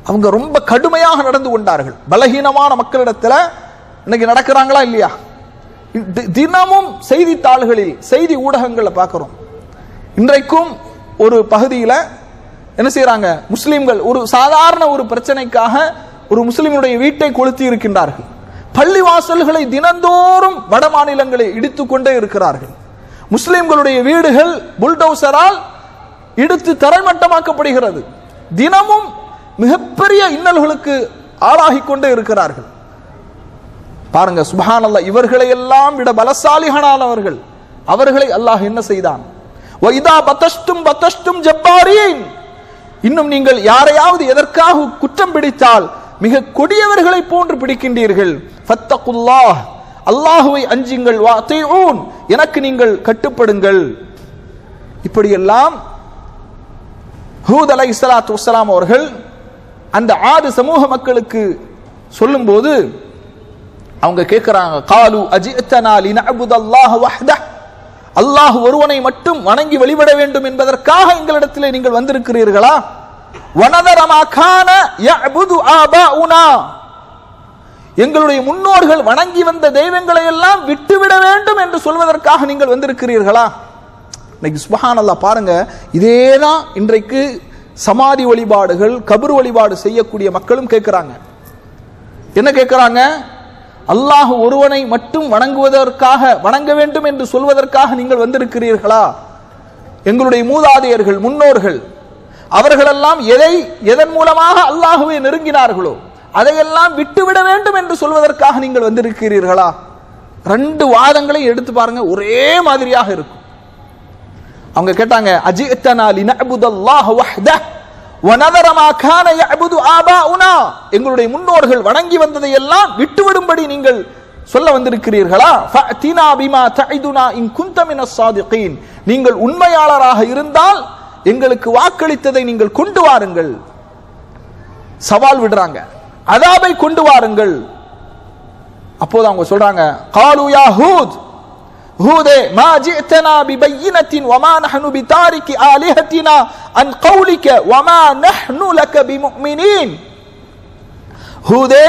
[SPEAKER 2] அவங்க ரொம்ப கடுமையாக நடந்து கொண்டார்கள். பலகீனமான மக்களிடத்தில் இன்னைக்கு நடக்கிறாங்களா இல்லையா? தினமும் செய்தித்தாள்களில், செய்தி ஊடகங்களை பார்க்கிறோம். இன்றைக்கும் ஒரு பகுதியில் என்ன செய்யறாங்க, முஸ்லிம்கள் ஒரு சாதாரண ஒரு பிரச்சனைக்காக ஒரு முஸ்லிமுடைய வீட்டை கொளுத்தி இருக்கின்றார்கள். பள்ளிவாசல்களை தினந்தோறும் வட மாநிலங்களை இடித்துக் கொண்டே இருக்கிறார்கள். முஸ்லிம்களுடைய வீடுகள் புல்டோசரால் இடித்து தரைமட்டமாக்கப்படுகிறது. தினமும் மிகப்பெரிய இன்னல்களுக்கு ஆளாகிக் கொண்டே இருக்கிறார்கள். பாருங்க, சுப்ஹானல்லாஹ், இவர்களை எல்லாம் விட பலசாலிகளானவர்கள். அவர்களை அல்லாஹ் என்ன செய்தான்? வைதா பதஷ்டும் பதஷ்டும் ஜப்பாரீன், இன்னும் நீங்கள் யாரையாவது எதற்காக குற்றம் பிடித்தால் மிக கொடியவர்களை போன்று பிடிக்கின்றீர்கள். ஃபத்தகுல்லாஹ், அல்லாஹுவை அஞ்சுங்கள். வஅதீஊன், எனக்கு நீங்கள் கட்டுப்படுங்கள். இப்படியெல்லாம் ஹூத் அலைஹிஸ்ஸலாத்து வஸ்ஸலாம் அவர்கள் அந்த ஆது சமூக மக்களுக்கு சொல்லும்போது அவங்க கேட்கிறாங்க, காலு அஜிஅத்தனா லினஅபுதல்லாஹ வஹ்தஹ், அல்லாஹ் ஒருவனை மட்டும் வணங்கி வழிபட வேண்டும் என்பதற்காக எங்களிடத்தில் நீங்கள் வந்திருக்கிறீர்களா? வனதர மா கான யஅபுது ஆபாஉனா, எங்களுடைய முன்னோர்கள் வணங்கி வந்த தெய்வங்களை எல்லாம் விட்டுவிட வேண்டும் என்று சொல்வதற்காக நீங்கள் வந்திருக்கிறீர்களா? இன்னைக்கு சுப்ஹானல்லாஹ் பாருங்க, இதேதான் இன்றைக்கு சமாதி வழிபாடுகள், கபர் வழிபாடு செய்யக்கூடிய மக்களும் கேட்கிறாங்க. என்ன கேட்கிறாங்க? அல்லாஹ் ஒருவனை மட்டும் வணங்குவதற்காக, வணங்க வேண்டும் என்று சொல்வதற்காக நீங்கள் வந்திருக்கிறீர்களா? எங்களுடைய மூதாதையர்கள், முன்னோர்கள், அவர்களெல்லாம் எதன் மூலமாக அல்லாஹுவை நெருங்கினார்களோ அதையெல்லாம் விட்டுவிட வேண்டும் என்று சொல்வதற்காக நீங்கள் வந்திருக்கிறீர்களா? ரெண்டு வாதங்களை எடுத்து பாருங்க, ஒரே மாதிரியாக இருக்கும். அவங்க கேட்டாங்க, அஜிஅத்தனா லினஅபுதல்லாஹ வஹ்தஹ் வனதர மா கான யஅபுது ஆபாஉனா, எங்களுடைய முன்னோர்கள் வணங்கி வந்ததை எல்லாம் விட்டுவிடும்படி நீங்கள் சொல்ல வந்திருக்கிறீர்களா? ஃபஅதினா பிமா தஇதுனா இன் குன்த மினஸ் ஸாதிகீன், நீங்கள் உண்மையாளராக இருந்தால் எங்களுக்கு வாக்களித்ததை நீங்கள் கொண்டு வாருங்கள். சவால் விடுறாங்க, அதாபை கொண்டு வாருங்கள். அப்போது அவங்க சொல்றாங்க, காலு யா ஹூத், ஹூதே மா ஜிஅதனா பிபையினத்தின் வமா நஹ்னு பிதாரிகி ஆலிஹத்தினா அன் கௌலிக வமா நஹ்னு லக பிமுஃமினீன். ஹூதே,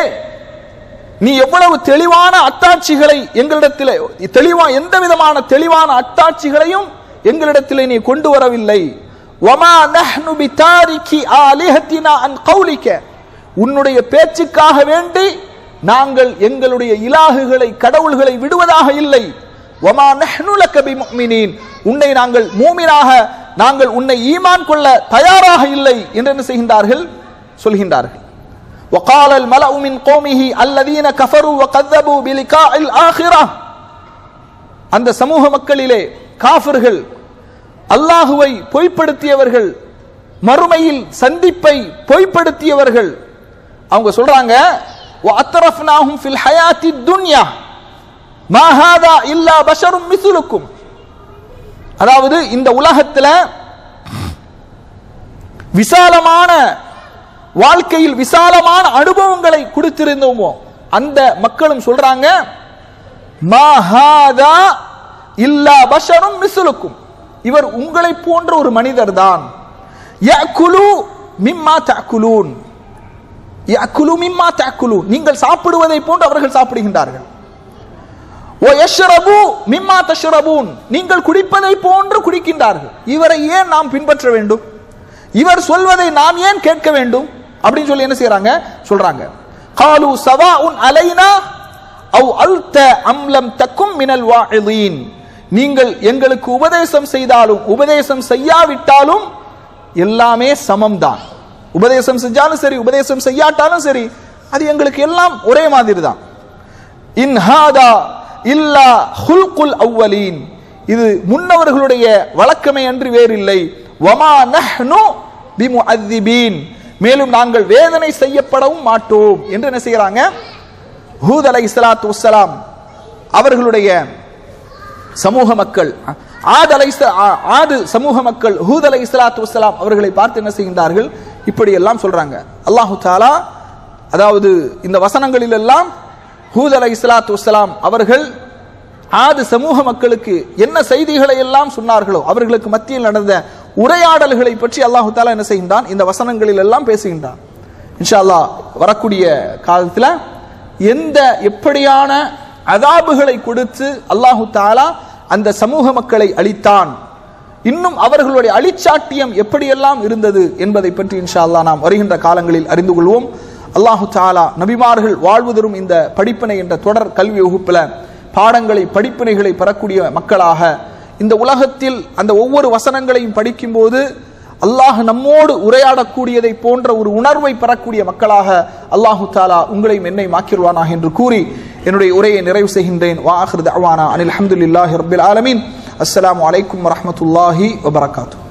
[SPEAKER 2] நீ எவ்வளவு தெளிவான அத்தாட்சிகளை எங்களிடத்தில், எந்த விதமான தெளிவான அத்தாட்சிகளையும் எங்களிடத்தில் நீ கொண்டு வரவில்லை. வமா நஹ்னு பிதாரிகி ஆலிஹத்தினா அன் கௌலிக, உன்னுடைய பேச்சுக்காக வேண்டி நாங்கள் எங்களுடைய இலாகுகளை, கடவுள்களை விடுவதாக இல்லை. வமா நஹ்னு லக பிமுஃமினீன், உன்னை நாங்கள் மூமினாக, நாங்கள் உன்னை ஈமான் கொள்ள தயாராக இல்லை என்று என்ன செய்கின்றார்கள்? சொல்கின்றார்கள். وقال الملأ من قومه الذين كفروا وكذبوا بلقاء الآخرة, அந்த சமூக மக்களிலே காஃபிர்கள், அல்லாஹுவை பொய்ப்படுத்தியவர்கள், மறுமையில் சந்திப்பை பொய்ப்படுத்தியவர்கள், அவங்க சொல்றாங்க, وَأَتْرَفْنَاهُمْ فِي الْحَيَاةِ الدُّنْيَا مَا هَذَا إِلَّا بَشَرٌ مِثْلُكُمْ, அதாவது இந்த உலகத்தில் விசாலமான வாழ்க்கையில் விசாலமான அனுபவங்களை கொடுத்திருந்தோமோ அந்த மக்களும் சொல்றாங்க, மா ஹாதா இல்லா பஷரும் மிஸ்லுக்கும், இவர் உங்களை போன்ற ஒரு மனிதர் தான். யஅகுலு மிம்மா தஅகுலூன், யஅகுலு மிம்மா தஅகுலூன், நீங்கள் சாப்பிடுவதை போன்று அவர்கள் சாப்பிடுகின்றார்கள். வ யஷ்ரபு மிம்மா தஷ்ரபூன், நீங்கள் குடிப்பதை போன்று குடிக்கின்றார்கள். இவரை ஏன் நாம் பின்பற்ற வேண்டும்? இவர் சொல்வதை நாம் ஏன் கேட்க வேண்டும்? அப்படின்னு சொல்லி என்ன செய்யறாங்க? சொல்றாங்க, காலு சவாஉன் அலைனா அவ் அல்த அம் லம் தகும் மினல் வாஇதீன், நீங்கள் எங்களுக்கு உபதேசம் செய்தாலும் உபதேசம் செய்யாவிட்டாலும் எல்லாமே சமம்தான். உபதேசம் செஞ்சாலும் சரி, உபதேசம் செய்யாட்டாலும் சரி, அது எங்களுக்கு எல்லாம் ஒரே மாதிரி தான். இன் ஹாதா இல்லா ஹுல்குல் அவ்வலீன், இது முன்னவர்களுடைய வழக்கமே அன்றி வேறில்லை. வமா நஹ்னு பிமுஅذிபீன், மேலும் நாங்கள் வேதனை செய்யப்படவும் மாட்டோம் என்று என்ன செய்யறாங்க? ஹூத் அலைஹிஸ்ஸலாத்து வஸ்ஸலாம் அவர்களுடைய சமூக மக்கள், ஆது சமூக மக்கள் ஹூத் அலைஹிஸ்ஸலாத்து வஸ்ஸலாம் அவர்களை பார்த்து என்ன செய்கின்றார்கள்? இப்படி எல்லாம் சொல்றாங்க. அல்லாஹு தஆலா, அதாவது இந்த வசனங்களில் எல்லாம் ஹூத் அலைஹிஸ்ஸலாத்து வஸ்ஸலாம் அவர்கள் ஆது சமூக மக்களுக்கு என்ன செய்திகளை எல்லாம் சொன்னார்களோ அவர்களுக்கு மத்தியில் நடந்த உரையாடல்களை பற்றி அல்லாஹு தஆலா என்ன செய்கின்றான்? இந்த வசனங்களில் எல்லாம் பேசுகின்றான். இன்ஷா அல்லாஹ் வரக்கூடிய காலத்தில் எந்த எப்படியான அதாபுகளை கொடுத்து அல்லாஹு தஆலா அந்த சமூக மக்களை அழித்தான், இன்னும் அவர்களுடைய அழிச்சாட்டியம் எப்படியெல்லாம் இருந்தது என்பதை பற்றி இன்ஷா அல்லாஹ் நாம் வருகின்ற காலங்களில் அறிந்து கொள்வோம். அல்லாஹு தஆலா நபிமார்கள் வாழ்வு தரும் இந்த படிப்பினை என்ற தொடர் கல்வி வகுப்பில் பாடங்களை, படிப்பினைகளை பெறக்கூடிய மக்களாக, இந்த உலகத்தில் அந்த ஒவ்வொரு வசனங்களையும் படிக்கும் போது அல்லாஹ் நம்மோடு உரையாடக்கூடியதை போன்ற ஒரு உணர்வை பெறக்கூடிய மக்களாக அல்லாஹு தஆலா உங்களையும் என்னை மாக்கிடுவானாக என்று கூறி என்னுடைய உரையை நிறைவு செய்கின்றேன். வா ஆகிரு தஅவானா அனில் ஹம்துலில்லாஹி ரப்பில் ஆலமீன். அஸ்ஸலாமு அலைக்கும் வரஹ்மத்துல்லாஹி வபரகாத்துஹு.